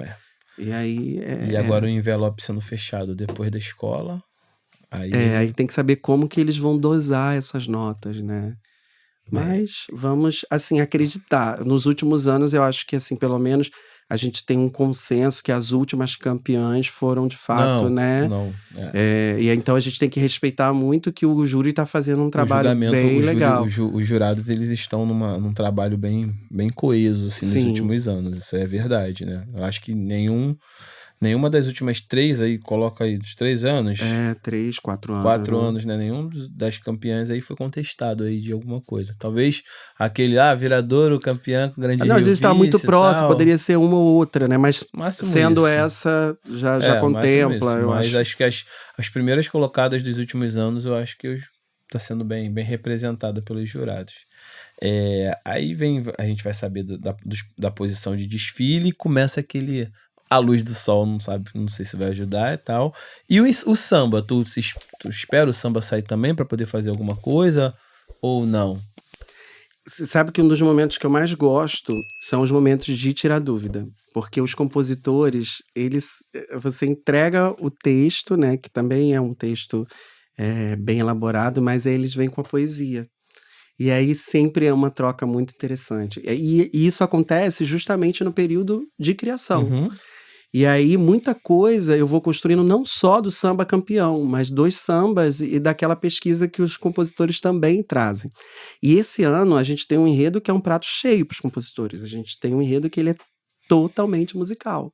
E aí... E agora o envelope sendo fechado depois da escola... Aí tem que saber como que eles vão dosar essas notas, né? Mas vamos, assim, acreditar. Nos últimos anos, eu acho que, assim, pelo menos a gente tem um consenso que as últimas campeãs foram, de fato, né? E então a gente tem que respeitar muito que o júri está fazendo um trabalho bem legal. Os jurados, eles estão num trabalho bem coeso, assim, nos últimos anos. Isso é verdade, né? Eu acho que nenhuma das últimas 3 aí, coloca aí, dos 3 anos. 3, 4 anos. 4 anos, né? Nenhum das campeãs aí foi contestado aí de alguma coisa. Talvez aquele, Viradouro, campeã com grande Não, às vezes tá muito próximo, poderia ser uma ou outra, né? Mas sendo isso. Essa, já contempla. Mas acho que as primeiras colocadas dos últimos anos, eu acho que tá sendo bem representada pelos jurados. Aí a gente vai saber da posição de desfile e começa aquele... A luz do sol, não sei se vai ajudar e tal. E o samba, tu espera o samba sair também para poder fazer alguma coisa ou não? Você sabe que um dos momentos que eu mais gosto são os momentos de tirar dúvida. Porque os compositores, você entrega o texto, né? Que também é um texto bem elaborado, mas aí eles vêm com a poesia. E aí sempre é uma troca muito interessante. E isso acontece justamente no período de criação. Uhum. E aí, muita coisa eu vou construindo não só do samba campeão, mas dos sambas e daquela pesquisa que os compositores também trazem. E esse ano a gente tem um enredo que é um prato cheio para os compositores. A gente tem um enredo que ele é totalmente musical.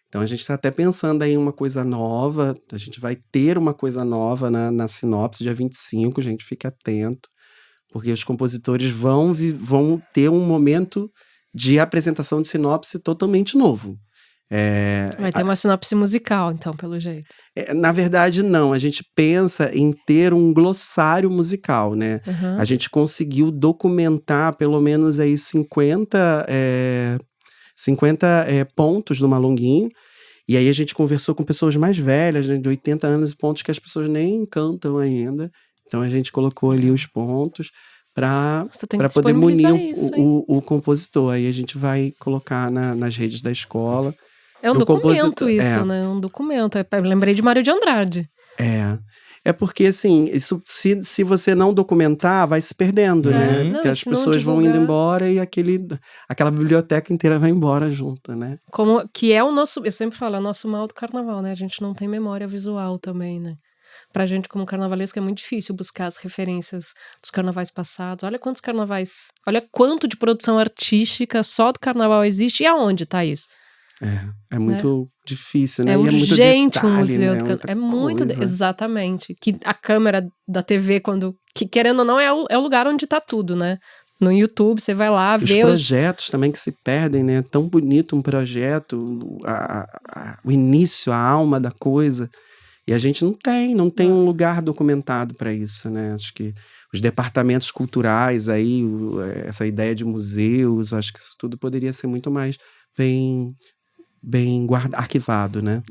Então a gente está até pensando aí em uma coisa nova, a gente vai ter uma coisa nova na sinopse, dia 25, a gente fica atento, porque os compositores vão ter um momento de apresentação de sinopse totalmente novo. Vai ter uma sinopse musical, então, pelo jeito. Na verdade, não. A gente pensa em ter um glossário musical, né? Uhum. A gente conseguiu documentar pelo menos aí 50 pontos no Malunguinho. E aí a gente conversou com pessoas mais velhas, né, de 80 anos, pontos que as pessoas nem cantam ainda. Então a gente colocou ali os pontos para poder munir o compositor. Aí a gente vai colocar nas redes da escola. É um documento isso, né? Um documento. Eu lembrei de Mário de Andrade. É porque, assim, isso, se você não documentar, vai se perdendo, né? Porque as pessoas vão indo embora e aquela biblioteca inteira vai embora junto, né? Que é o nosso, eu sempre falo, é o nosso mal do carnaval, né? A gente não tem memória visual também, né? Pra gente, como carnavalesco, é muito difícil buscar as referências dos carnavais passados. Olha quantos carnavais, olha quanto de produção artística só do carnaval existe e aonde tá isso. É muito difícil, né? É urgente, é muito detalhe, um museu, né? é muito, exatamente. Que a câmera da TV, que querendo ou não, é o lugar onde tá tudo, né? No YouTube, você vai lá, vê os projetos também que se perdem, né? Tão bonito um projeto, o início, a alma da coisa. E a gente não tem um lugar documentado para isso, né? Acho que os departamentos culturais aí, essa ideia de museus, acho que isso tudo poderia ser muito mais bem arquivado, né?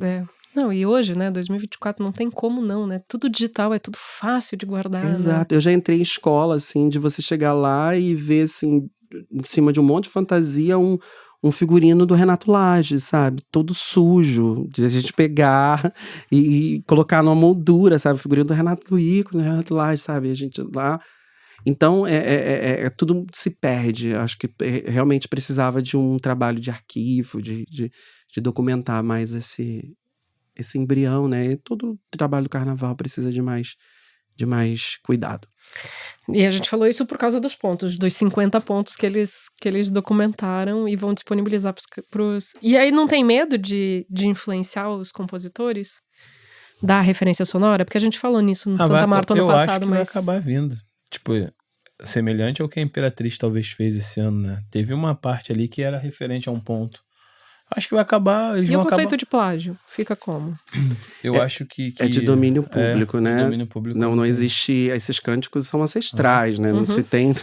Não, e hoje, né, 2024, não tem como não, né? Tudo digital, é tudo fácil de guardar. Exato. Né? Eu já entrei em escola, assim, de você chegar lá e ver, assim, em cima de um monte de fantasia, um figurino do Renato Lage, sabe? Todo sujo, de a gente pegar e colocar numa moldura, sabe? O figurino do Renato Lage, sabe? A gente lá... Então, tudo se perde. Acho que realmente precisava de um trabalho de arquivo, de documentar mais esse embrião, né? E todo trabalho do carnaval precisa de mais cuidado. E a gente falou isso por causa dos pontos, dos 50 pontos que eles documentaram e vão disponibilizar pros... E aí não tem medo de influenciar os compositores? Dar referência sonora? Porque a gente falou nisso no Santa Marta ano passado, eu acho que mas... vai acabar vindo. Tipo, semelhante ao que a Imperatriz talvez fez esse ano, né? Teve uma parte ali que era referente a um ponto. Acho que vai acabar... E o conceito de plágio? Fica como? Eu acho que... É de domínio público, né? De domínio público. Não existe... Esses cânticos são ancestrais, né? Não se tem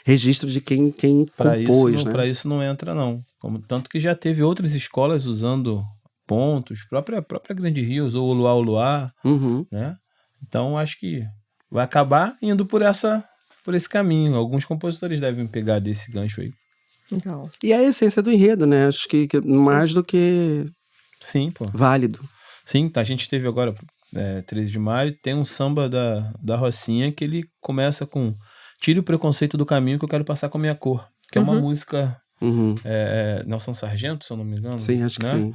registro de quem compôs, né? Pra isso não entra, não. Tanto que já teve outras escolas usando pontos, própria Grande Rios, ou o Luar, né? Então, acho que vai acabar indo por esse caminho. Alguns compositores devem pegar desse gancho aí. Legal. E a essência do enredo, né? Acho que mais do que válido. Sim, a gente teve agora, 13 de maio, tem um samba da Rocinha que ele começa com Tire o preconceito do caminho que eu quero passar com a minha cor. Que é uma música Nelson Sargento, se eu não me engano. Sim, acho que sim.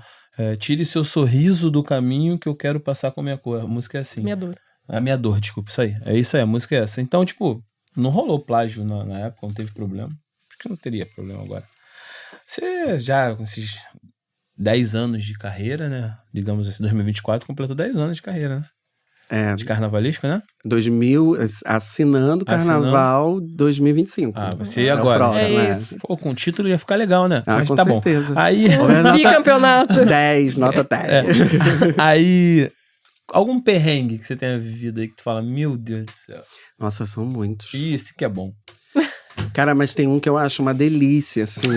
Tire seu sorriso do caminho que eu quero passar com a minha cor. A música é assim. Minha dor. A minha dor, desculpa, isso aí. É isso aí, a música é essa. Então, tipo, não rolou plágio na época, não teve problema. Que não teria problema agora. Você já, com esses 10 anos de carreira, né? Digamos assim, 2024 completou 10 anos de carreira, né? De carnavalesco, né? 2000, assinando Carnaval 2025. Você agora. Próximo, Pô, com o título ia ficar legal, né? Mas com tá certeza. Bom. Aí... Bicampeonato. 10, nota 10. Aí... Algum perrengue que você tenha vivido aí que tu fala, meu Deus do céu. Nossa, são muitos. Isso que é bom. Cara, mas tem um que eu acho uma delícia, assim.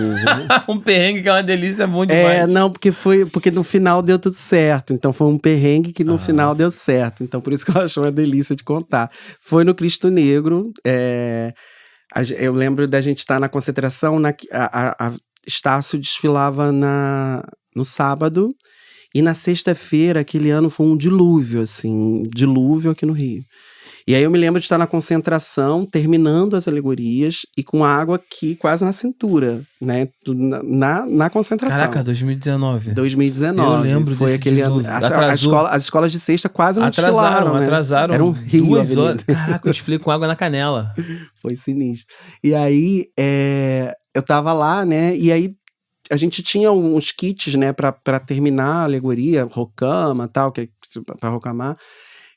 Um perrengue que é uma delícia, é bom demais. Não, porque no final deu tudo certo. Então foi um perrengue que no final deu certo. Então por isso que eu acho uma delícia de contar. Foi no Cristo Negro. Eu lembro da gente estar na concentração, a Estácio desfilava no sábado. E na sexta-feira, aquele ano, foi um dilúvio, assim, dilúvio aqui no Rio. E aí eu me lembro de estar na concentração, terminando as alegorias, e com água aqui quase na cintura, né? Na concentração. Caraca, 2019. 2019. Eu lembro foi desse aquele ano. As escolas de sexta quase não desfilaram, né? Atrasaram. Era um rio. 2 horas. Caraca, eu desfilei com água na canela. Foi sinistro. E aí, eu tava lá, né? E aí, a gente tinha uns kits, né, pra terminar a alegoria, rocama e tal, que é pra rocamar.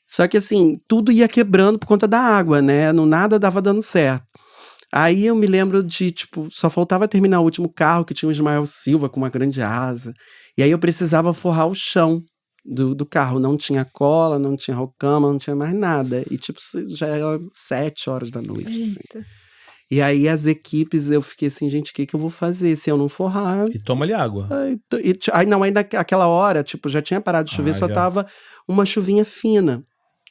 Só que, assim, tudo ia quebrando por conta da água, né? Nada dava dando certo. Aí eu me lembro de, tipo, só faltava terminar o último carro, que tinha o Ismael Silva com uma grande asa. E aí eu precisava forrar o chão do carro. Não tinha cola, não tinha rocama, não tinha mais nada. E, tipo, já era 7 horas da noite, assim. E aí as equipes, eu fiquei assim, gente, o que eu vou fazer se eu não forrar? E toma-lhe água. Aí não, aí naquela hora, tipo, já tinha parado de chover, só tava uma chuvinha fina.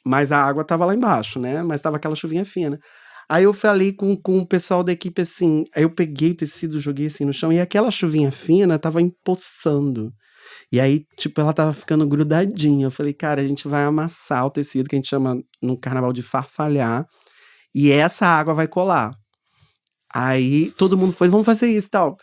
Mas a água tava lá embaixo, né? Mas tava aquela chuvinha fina. Aí eu falei com o pessoal da equipe assim, aí eu peguei o tecido, joguei assim no chão, e aquela chuvinha fina tava empoçando. E aí, tipo, ela tava ficando grudadinha. Eu falei, cara, a gente vai amassar o tecido, que a gente chama no carnaval de farfalhar, e essa água vai colar. Aí todo mundo foi, vamos fazer isso e tal.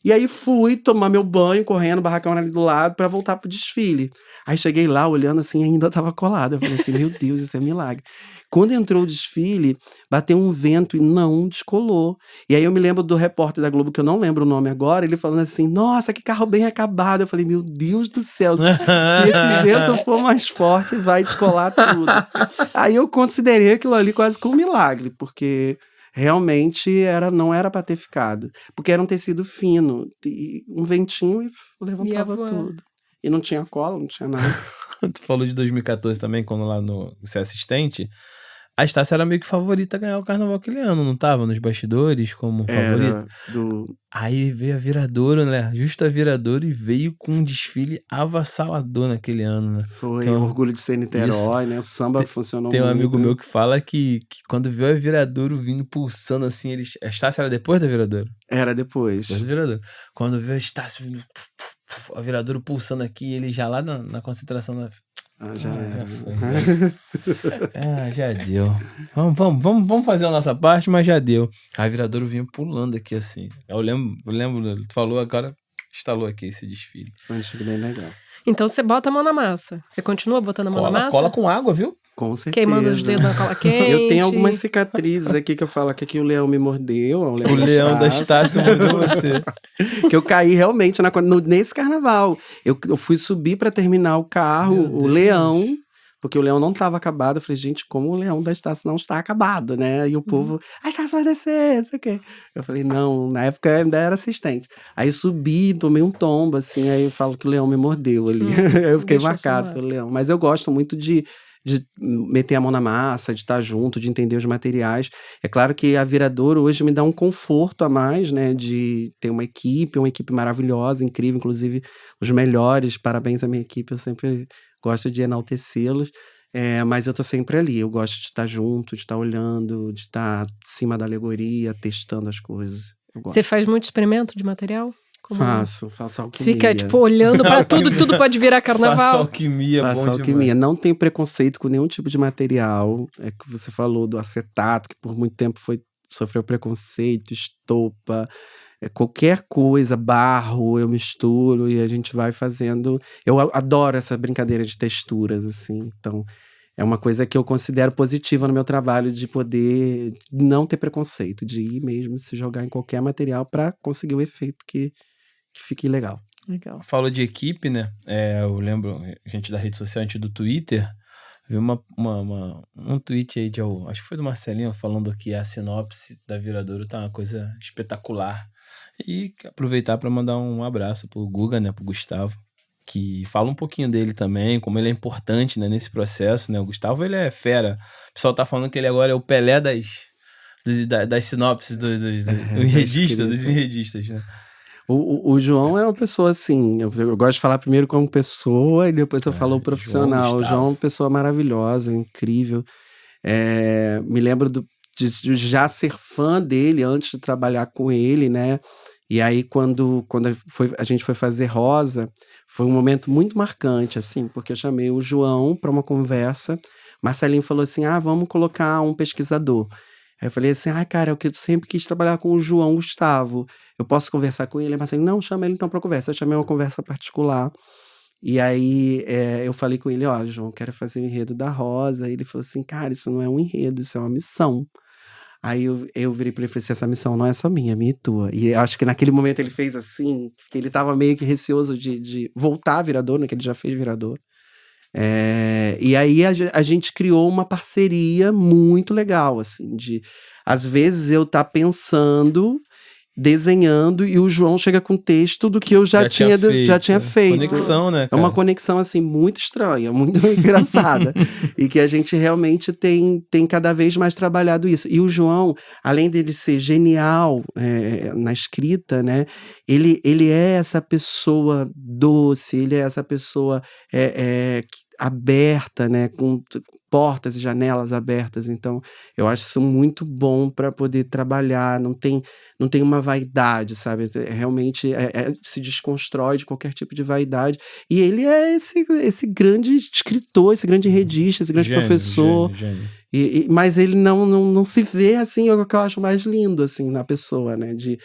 E aí fui tomar meu banho, correndo, barracão ali do lado, pra voltar pro desfile. Aí cheguei lá, olhando assim, ainda tava colado. Eu falei assim, meu Deus, isso é milagre. Quando entrou o desfile, bateu um vento e não descolou. E aí eu me lembro do repórter da Globo, que eu não lembro o nome agora, ele falando assim, nossa, que carro bem acabado. Eu falei, meu Deus do céu, se esse vento for mais forte, vai descolar tudo. Aí eu considerei aquilo ali quase como um milagre, porque... realmente não era para ter ficado. Porque era um tecido fino. E um ventinho e levantava tudo. E não tinha cola, não tinha nada. Tu falou de 2014 também, quando lá no ser assistente. A Estácia era meio que favorita a ganhar o carnaval aquele ano, não tava? Nos bastidores como favorita? Aí veio a Viradouro, né? Justo a Viradouro, e veio com um desfile avassalador naquele ano, né? Foi, então, orgulho de ser Niterói, né? O samba funcionou muito. Tem um amigo meu que fala que quando viu a Viradouro vindo pulsando assim, a Estácia era depois da Viradouro? Era depois. Depois da Viradouro. Quando viu a Estácia vindo, a Viradouro pulsando aqui, ele já lá na concentração Já era. Já deu. Vamos fazer a nossa parte, mas já deu. A Viradouro vinha pulando aqui assim. Eu lembro, tu falou agora, instalou aqui esse desfile. Foi bem legal. Então você bota a mão na massa. Você continua botando a mão na massa? Cola com água, viu? Com certeza. Queimando os dedos na cola quente. Eu tenho algumas cicatrizes aqui que eu falo que aqui o leão me mordeu. O leão da Estácio mordeu você. Que eu caí realmente nesse carnaval. Eu fui subir pra terminar o carro, o leão, porque o leão não tava acabado. Eu falei, gente, como o leão da Estácio não está acabado, né? E o povo, a Estácio vai descer, não sei o quê. Eu falei, não, na época eu ainda era assistente. Aí subi, tomei um tombo, assim, aí eu falo que o leão me mordeu ali. Eu fiquei marcado pelo leão. Mas eu gosto muito de meter a mão na massa, de estar junto, de entender os materiais. É claro que a Viradouro hoje me dá um conforto a mais, né? De ter uma equipe maravilhosa, incrível, inclusive os melhores. Parabéns à minha equipe, eu sempre gosto de enaltecê-los. Mas eu tô sempre ali, eu gosto de estar junto, de estar olhando, de estar acima da alegoria, testando as coisas. Você faz muito experimento de material? Faço alquimia. Você fica, tipo, olhando pra tudo pode virar carnaval. Faço alquimia, Faço alquimia. Não tenho preconceito com nenhum tipo de material. É que você falou do acetato, que por muito tempo sofreu preconceito, estopa, qualquer coisa, barro, eu misturo e a gente vai fazendo. Eu adoro essa brincadeira de texturas, assim. Então, é uma coisa que eu considero positiva no meu trabalho, de poder não ter preconceito, de ir mesmo se jogar em qualquer material para conseguir o efeito que fique legal. Legal. Falou de equipe, né? Eu lembro, a gente da rede social, a gente do Twitter, viu um tweet aí acho que foi do Marcelinho, falando que a sinopse da Viradouro tá uma coisa espetacular. E aproveitar para mandar um abraço pro Guga, né? Pro Gustavo, que fala um pouquinho dele também, como ele é importante, né, nesse processo, né? O Gustavo, ele é fera. O pessoal tá falando que ele agora é o Pelé das sinopses dos enredistas, né? O João é uma pessoa assim, eu gosto de falar primeiro como pessoa e depois eu falo profissional. O João é uma pessoa maravilhosa, incrível. Me lembro de já ser fã dele antes de trabalhar com ele, né? E aí quando a gente foi fazer Rosa, foi um momento muito marcante, assim, porque eu chamei o João para uma conversa. Marcelinho falou assim, vamos colocar um pesquisador. Aí eu falei assim, cara, eu sempre quis trabalhar com o João Gustavo. Eu posso conversar com ele? Mas assim, não, chama ele então pra conversa. Eu chamei uma conversa particular. E aí eu falei com ele, olha, João, quero fazer o enredo da Rosa. E ele falou assim, cara, isso não é um enredo, isso é uma missão. Aí eu virei pra ele e falei assim, essa missão não é só minha e tua. E eu acho que naquele momento ele fez assim, que ele tava meio que receoso de voltar a Viradouro, né, que ele já fez Viradouro. E aí a gente criou uma parceria muito legal, assim, de às vezes eu tá pensando, desenhando, e o João chega com texto do que eu já tinha feito. Conexão, né, cara? É uma conexão, assim, muito estranha, muito engraçada. E que a gente realmente tem cada vez mais trabalhado isso. E o João, além dele ser genial na escrita, né? Ele é essa pessoa doce, ele é essa pessoa aberta, né? Com portas e janelas abertas. Então, eu acho isso muito bom para poder trabalhar. Não tem uma vaidade, sabe? Realmente se desconstrói de qualquer tipo de vaidade. E ele é esse grande escritor, esse grande enredista, esse grande professor. Gênio. Mas ele não se vê assim, é o que eu acho mais lindo, assim, na pessoa, né? De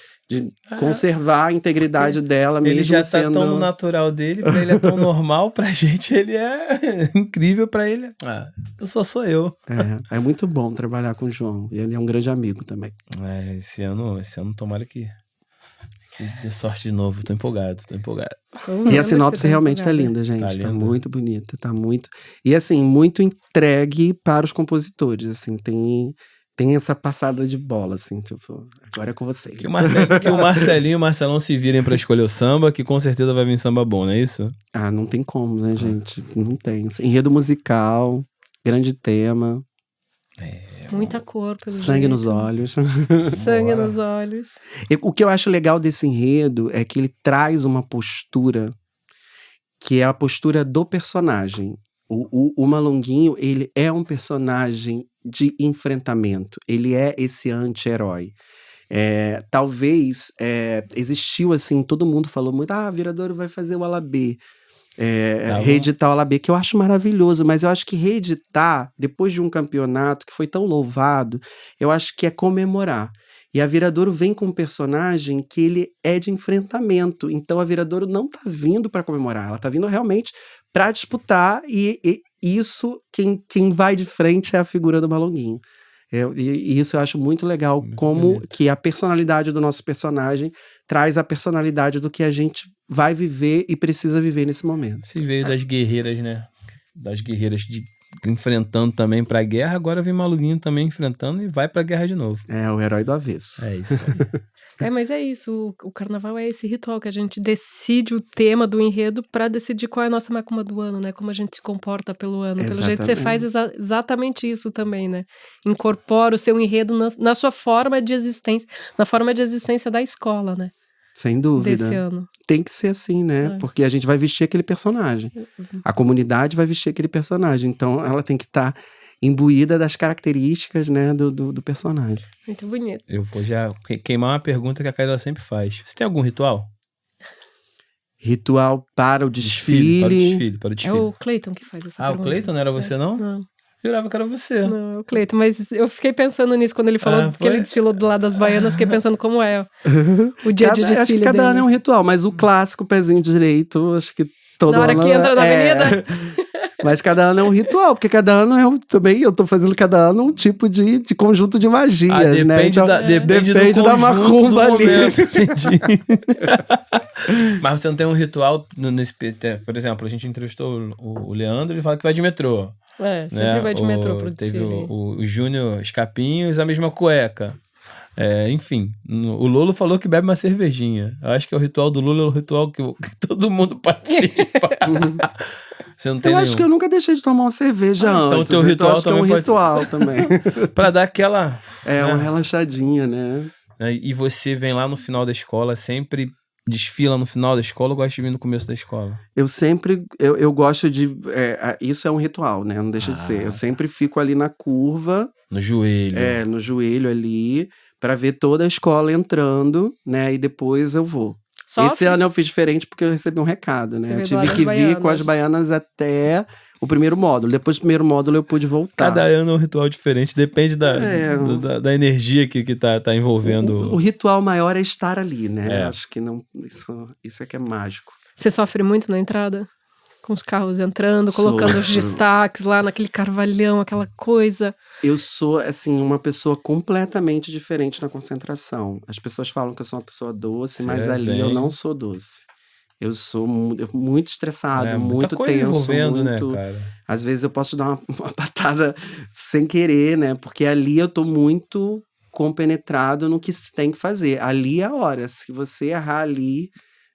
conservar a integridade dela mesmo. Ele já tá tão no natural dele, pra ele é tão normal, pra gente ele é incrível, pra ele. Eu sou eu. É muito bom trabalhar com o João. Ele é um grande amigo também. Esse ano tomara que dê sorte de novo. Tô empolgado. E a sinopse realmente tá linda, gente. Tá muito bonita, tá muito... E assim, muito entregue para os compositores, assim, tem essa passada de bola, assim, tipo, agora é com vocês. Que o Marcelinho e o Marcelão se virem pra escolher o samba, que com certeza vai vir samba bom, não é isso? Não tem como, né, gente? Não tem. Enredo musical, grande tema. Muita cor, pelo sangue jeito. Nos olhos. Sangue nos olhos. O que eu acho legal desse enredo é que ele traz uma postura que é a postura do personagem. O Malunguinho, ele é um personagem de enfrentamento. Ele é esse anti-herói. Talvez existiu assim, todo mundo falou muito, Viradouro vai fazer o Alabê. reeditar o OAB, que eu acho maravilhoso, mas eu acho que reeditar, depois de um campeonato que foi tão louvado, eu acho que é comemorar. E a Viradouro vem com um personagem que ele é de enfrentamento. Então a Viradouro não tá vindo para comemorar, ela tá vindo realmente para disputar. E isso, quem vai de frente é a figura do Malonguinho. E isso eu acho muito legal, Muito como bonito. que a personalidade do nosso personagem traz a personalidade do que a gente vai viver e precisa viver nesse momento. Se veio das guerreiras, né? Das guerreiras enfrentando também pra guerra, agora vem Malonguinho também enfrentando e vai pra guerra de novo. É o herói do avesso. É isso aí. Mas é isso, o carnaval é esse ritual que a gente decide o tema do enredo pra decidir qual é a nossa macumba do ano, né? Como a gente se comporta pelo ano. Pelo jeito você faz exatamente isso também, né? Incorpora o seu enredo na sua forma de existência, na forma de existência da escola, né? Sem dúvida. Desse ano. Tem que ser assim, né? Porque a gente vai vestir aquele personagem. A comunidade vai vestir aquele personagem. Então, ela tem que estar imbuída das características, né, do personagem. Muito bonito. Eu vou já queimar uma pergunta que a Carla sempre faz. Você tem algum ritual? Ritual para o desfile. Para o desfile. É o Cleiton que faz essa pergunta. O Cleiton não era você, não? Não. Jurava que era você. Não, é o Cleiton, mas eu fiquei pensando nisso quando ele falou que ele desfilou do lado das baianas, fiquei pensando como é o dia de desfile acho que cada dele. ano é um ritual, mas o clássico pezinho direito, acho que todo ano... Na hora que entra na avenida... Mas cada ano é um ritual, porque cada ano também eu tô fazendo cada ano um tipo de conjunto de magias, né? Então, depende da macumba ali. Entendi. Mas você não tem um ritual nesse... Por exemplo, a gente entrevistou o Leandro, ele fala que vai de metrô. Sempre vai de metrô pro desfile. Teve o Júnior Escapinhos, a mesma cueca. Enfim, o Lolo falou que bebe uma cervejinha. Eu acho que é o ritual do Lolo, é o ritual que todo mundo participa. Você não tem acho que eu nunca deixei de tomar uma cerveja antes. Então o teu ritual também é um ritual também. Pra dar aquela... uma relaxadinha, né? E você vem lá no final da escola, sempre desfila no final da escola ou gosta de vir no começo da escola? Eu sempre... Eu gosto de... isso é um ritual, né? Não deixa de ser. Eu sempre fico ali na curva. No joelho. No joelho ali, pra ver toda a escola entrando, né? E depois eu vou. Esse ano eu fiz diferente porque eu recebi um recado, né? Eu tive que vir com as baianas até o primeiro módulo. Depois do primeiro módulo eu pude voltar. Cada ano é um ritual diferente, depende da energia que tá envolvendo. O ritual maior é estar ali, né? Acho que não, isso é que é mágico. Você sofre muito na entrada? Com os carros entrando, colocando os destaques lá naquele carvalhão, aquela coisa. Eu sou, assim, uma pessoa completamente diferente na concentração. As pessoas falam que eu sou uma pessoa doce, mas ali eu não sou doce. Eu sou muito estressado, muito tenso. Muito, né, cara? Às vezes eu posso dar uma patada sem querer, né? Porque ali eu tô muito compenetrado no que tem que fazer. Ali é a hora. Se você errar ali...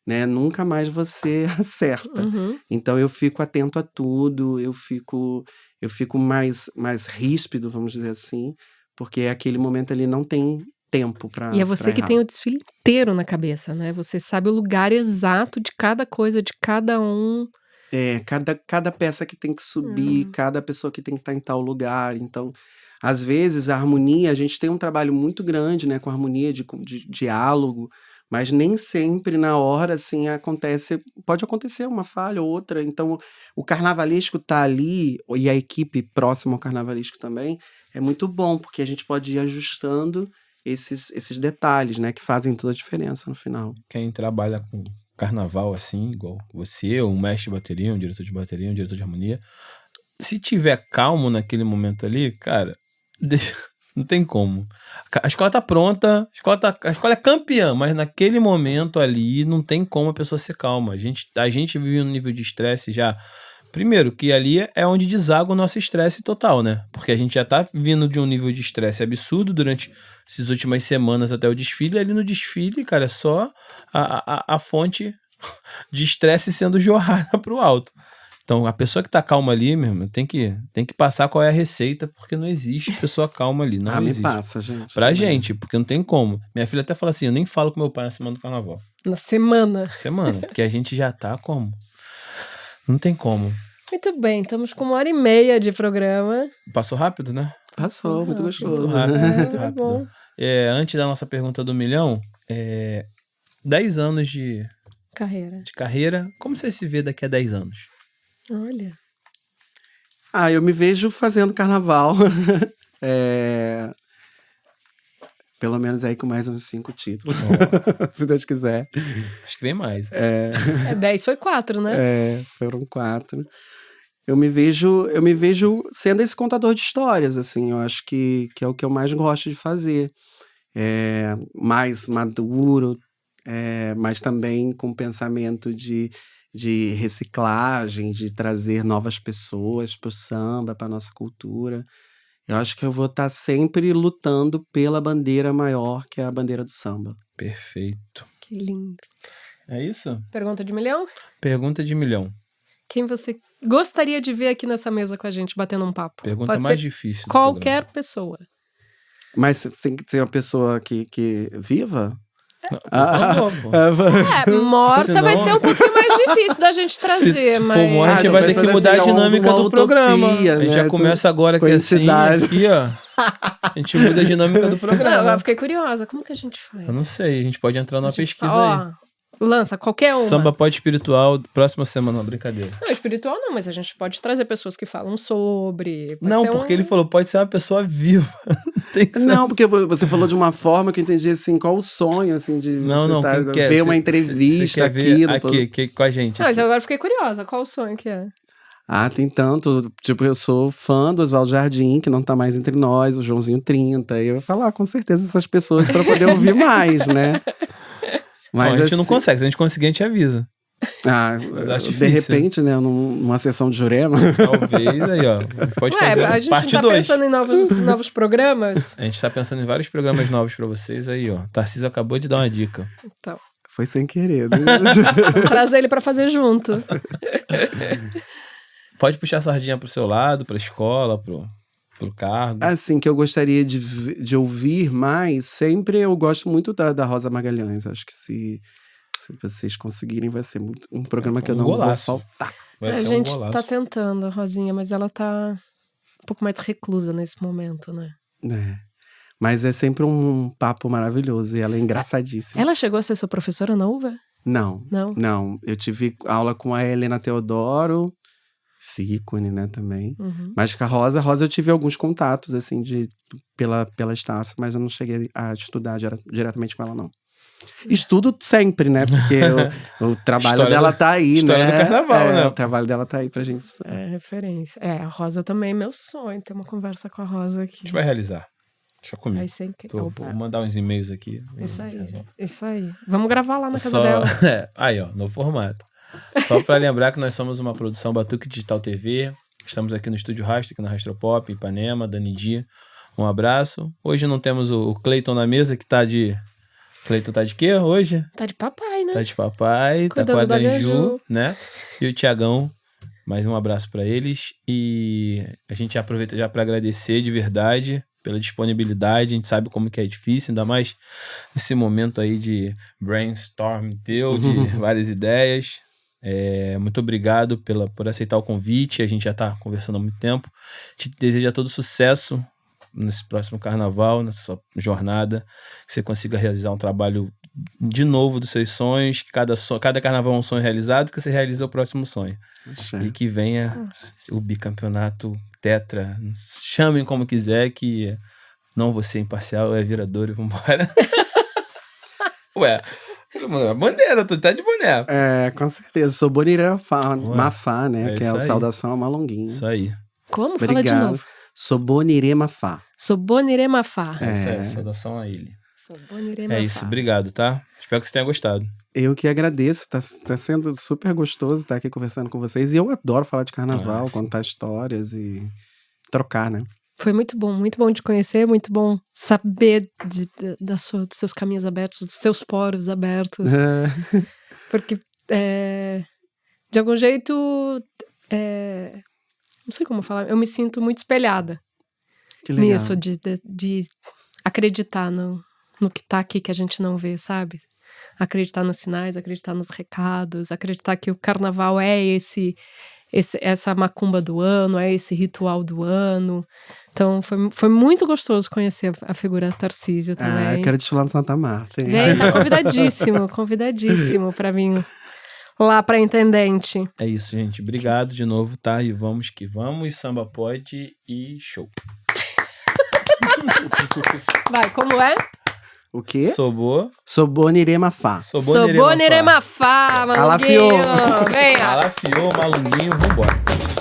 né? Nunca mais você acerta. Então eu fico atento a tudo, eu fico mais ríspido, vamos dizer assim, porque aquele momento ali não tem tempo pra E é você que errar. tem o desfile inteiro na cabeça, né? Você sabe o lugar exato de cada coisa, de cada um. Cada peça que tem que subir, cada pessoa que tem que estar em tal lugar. Então, às vezes, a harmonia, a gente tem um trabalho muito grande, né, com a harmonia de diálogo, mas nem sempre na hora, assim, pode acontecer uma falha ou outra. Então, o carnavalesco tá ali, e a equipe próxima ao carnavalesco também, é muito bom, porque a gente pode ir ajustando esses detalhes, né, que fazem toda a diferença no final. Quem trabalha com carnaval, assim, igual você, um mestre de bateria, um diretor de bateria, um diretor de harmonia, se tiver calmo naquele momento ali, cara, não tem como. A escola tá pronta, a escola é campeã, mas naquele momento ali não tem como a pessoa ser calma. A gente vive um nível de estresse já. Primeiro, que ali é onde deságua o nosso estresse total, né? Porque a gente já tá vindo de um nível de estresse absurdo durante essas últimas semanas até o desfile. E ali no desfile, cara, é só a fonte de estresse sendo jorrada pro alto. Então, a pessoa que tá calma ali, mesmo, tem que passar qual é a receita, porque não existe pessoa calma ali. Não existe. Me passa, gente. Pra gente, porque não tem como. Minha filha até fala assim, eu nem falo com meu pai na semana do carnaval. Na semana. Porque a gente já tá como? Não tem como. Muito bem, estamos com 1h30 de programa. Passou rápido, né? Passou, muito gostoso. Muito rápido, muito rápido. Bom. Antes da nossa pergunta do milhão, 10 anos de Carreira. Como você se vê daqui a 10 anos? Olha. Eu me vejo fazendo carnaval. Pelo menos aí com mais uns 5 títulos. Se Deus quiser. Acho que vem mais. 10 foi 4, né? Foram 4. Eu me vejo sendo esse contador de histórias, assim. Eu acho que é o que eu mais gosto de fazer. Mais maduro, mas também com pensamento de reciclagem, de trazer novas pessoas para o samba, para nossa cultura. Eu acho que eu vou estar sempre lutando pela bandeira maior, que é a bandeira do samba. Perfeito. Que lindo. É isso? Pergunta de milhão? Pergunta de milhão. Quem você gostaria de ver aqui nessa mesa com a gente, batendo um papo? Pergunta Pode mais ser difícil do qualquer programa. pessoa. Mas tem que ser uma pessoa que viva? Não, por favor, pô. Morta Senão- vai ser um pouquinho mais difícil da gente trazer, Se mas... for morta, a gente tô vai ter que pensando mudar assim, a dinâmica uma do programa. utopia, A gente né? já começa agora aqui assim, Quantidade. aqui, ó. A gente muda a dinâmica do Não, programa. agora fiquei curiosa. Como que a gente faz? Eu não sei, a gente pode entrar numa A gente pesquisa fala, aí. Lança qualquer uma. Samba pode espiritual, próxima semana, brincadeira. Não, espiritual não, mas a gente pode trazer pessoas que falam sobre. Pode Não, ser porque ele falou, pode ser uma pessoa viva. Tem que ser. Não, porque você falou de uma forma que eu entendi assim, qual o sonho, assim, de Não, você quem quer? ver uma Cê entrevista quer ver aqui. aqui com a gente. Não, mas aqui. agora eu fiquei curiosa. Qual o sonho que é? Tem tanto. Tipo, eu sou fã do Oswaldo Jardim, que não tá mais entre nós, o Joãozinho 30. E eu ia falar, com certeza, essas pessoas para poder ouvir mais, né? Mas Bom, a gente não assim, consegue, se a gente conseguir, a gente avisa. de acho difícil. repente, né, numa sessão de Jurema. Talvez aí, ó. A gente pode fazer a gente parte tá 2. pensando em novos programas. A gente tá pensando em vários programas novos pra vocês aí, ó. Tarcísio acabou de dar uma dica. Então, Foi sem querer. Né? vamos trazer ele pra fazer junto. Pode puxar a sardinha pro seu lado, pra escola, pro cargo. Assim, que eu gostaria de ouvir mais, sempre eu gosto muito da Rosa Magalhães. Acho que se vocês conseguirem, vai ser um programa que eu não golaço. vou faltar. Vai A ser gente um golaço. tá tentando, Rosinha, mas ela tá um pouco mais reclusa nesse momento, né? Mas é sempre um papo maravilhoso e ela é engraçadíssima. Ela chegou a ser sua professora na UVA? Não. Não? Eu tive aula com a Helena Teodoro, esse ícone, né, também. Uhum. Mas com a Rosa eu tive alguns contatos, assim, pela Estácio, mas eu não cheguei a estudar diretamente com ela, não. Estudo sempre, né? Porque o trabalho História dela tá aí, história né? do carnaval, né? O trabalho dela tá aí pra gente estudar. É referência. A Rosa também é meu sonho, ter uma conversa com a Rosa aqui. A gente vai realizar. Deixa comigo. Vai ser incrível. Vou mandar uns e-mails aqui. Isso aí. Vamos gravar lá na casa Só... dela. Aí, ó, no formato. Só pra lembrar que nós somos uma produção Batuque Digital TV. Estamos aqui no Estúdio Rastro, aqui na Rastropop, Ipanema, Dani Dia. Um abraço. Hoje não temos o Cleiton na mesa, que tá de... Cleiton tá de quê hoje? Tá de papai, né? Tá de papai, Cuidando tá com a da Ganju, Ganju. né? E o Tiagão. Mais um abraço pra eles. E a gente aproveita já pra agradecer de verdade pela disponibilidade. A gente sabe como que é difícil, ainda mais nesse momento aí de brainstorm teu, de várias ideias. Muito obrigado por aceitar o convite. A gente já tá conversando há muito tempo. Te desejo todo sucesso nesse próximo carnaval, nessa sua jornada, que você consiga realizar um trabalho de novo dos seus sonhos, que cada carnaval é um sonho realizado, que você realiza o próximo sonho. E que venha o bicampeonato tetra, chamem como quiser, que não vou ser imparcial, é virador e vambora. Ué, bandeira, tu tá de boné. Com certeza. Sou Bonirê Mafá, né? Que é a isso aí. saudação a Malonguinho. Isso aí. Como? Obrigado. Fala de novo. Sou Bonirê Mafá. Sou Bonirê Mafá. Isso aí, saudação a ele. Sou Bonirê Mafá. É isso, obrigado, tá? Espero que você tenha gostado. Eu que agradeço, tá sendo super gostoso estar aqui conversando com vocês. E eu adoro falar de carnaval, contar histórias e trocar, né? Foi muito bom te conhecer, muito bom saber dos seus caminhos abertos, dos seus poros abertos. Porque, de algum jeito, não sei como falar, eu me sinto muito espelhada Que legal. nisso, de acreditar no que tá aqui que a gente não vê, sabe? Acreditar nos sinais, acreditar nos recados, acreditar que o carnaval é essa macumba do ano, é esse ritual do ano. Então, foi muito gostoso conhecer a figura Tarcísio também. Quero desfilar no Santa Marta. Hein? Vem, tá convidadíssimo pra vir lá pra intendente. É isso, gente. Obrigado de novo, tá? E vamos que vamos. Samba pode e show. Vai, como é? O quê? Sobô. Soboniremafá. Soboniremafá, Calafiou. Malunguinho. Venha. Calafiou, malunguinho, vambora.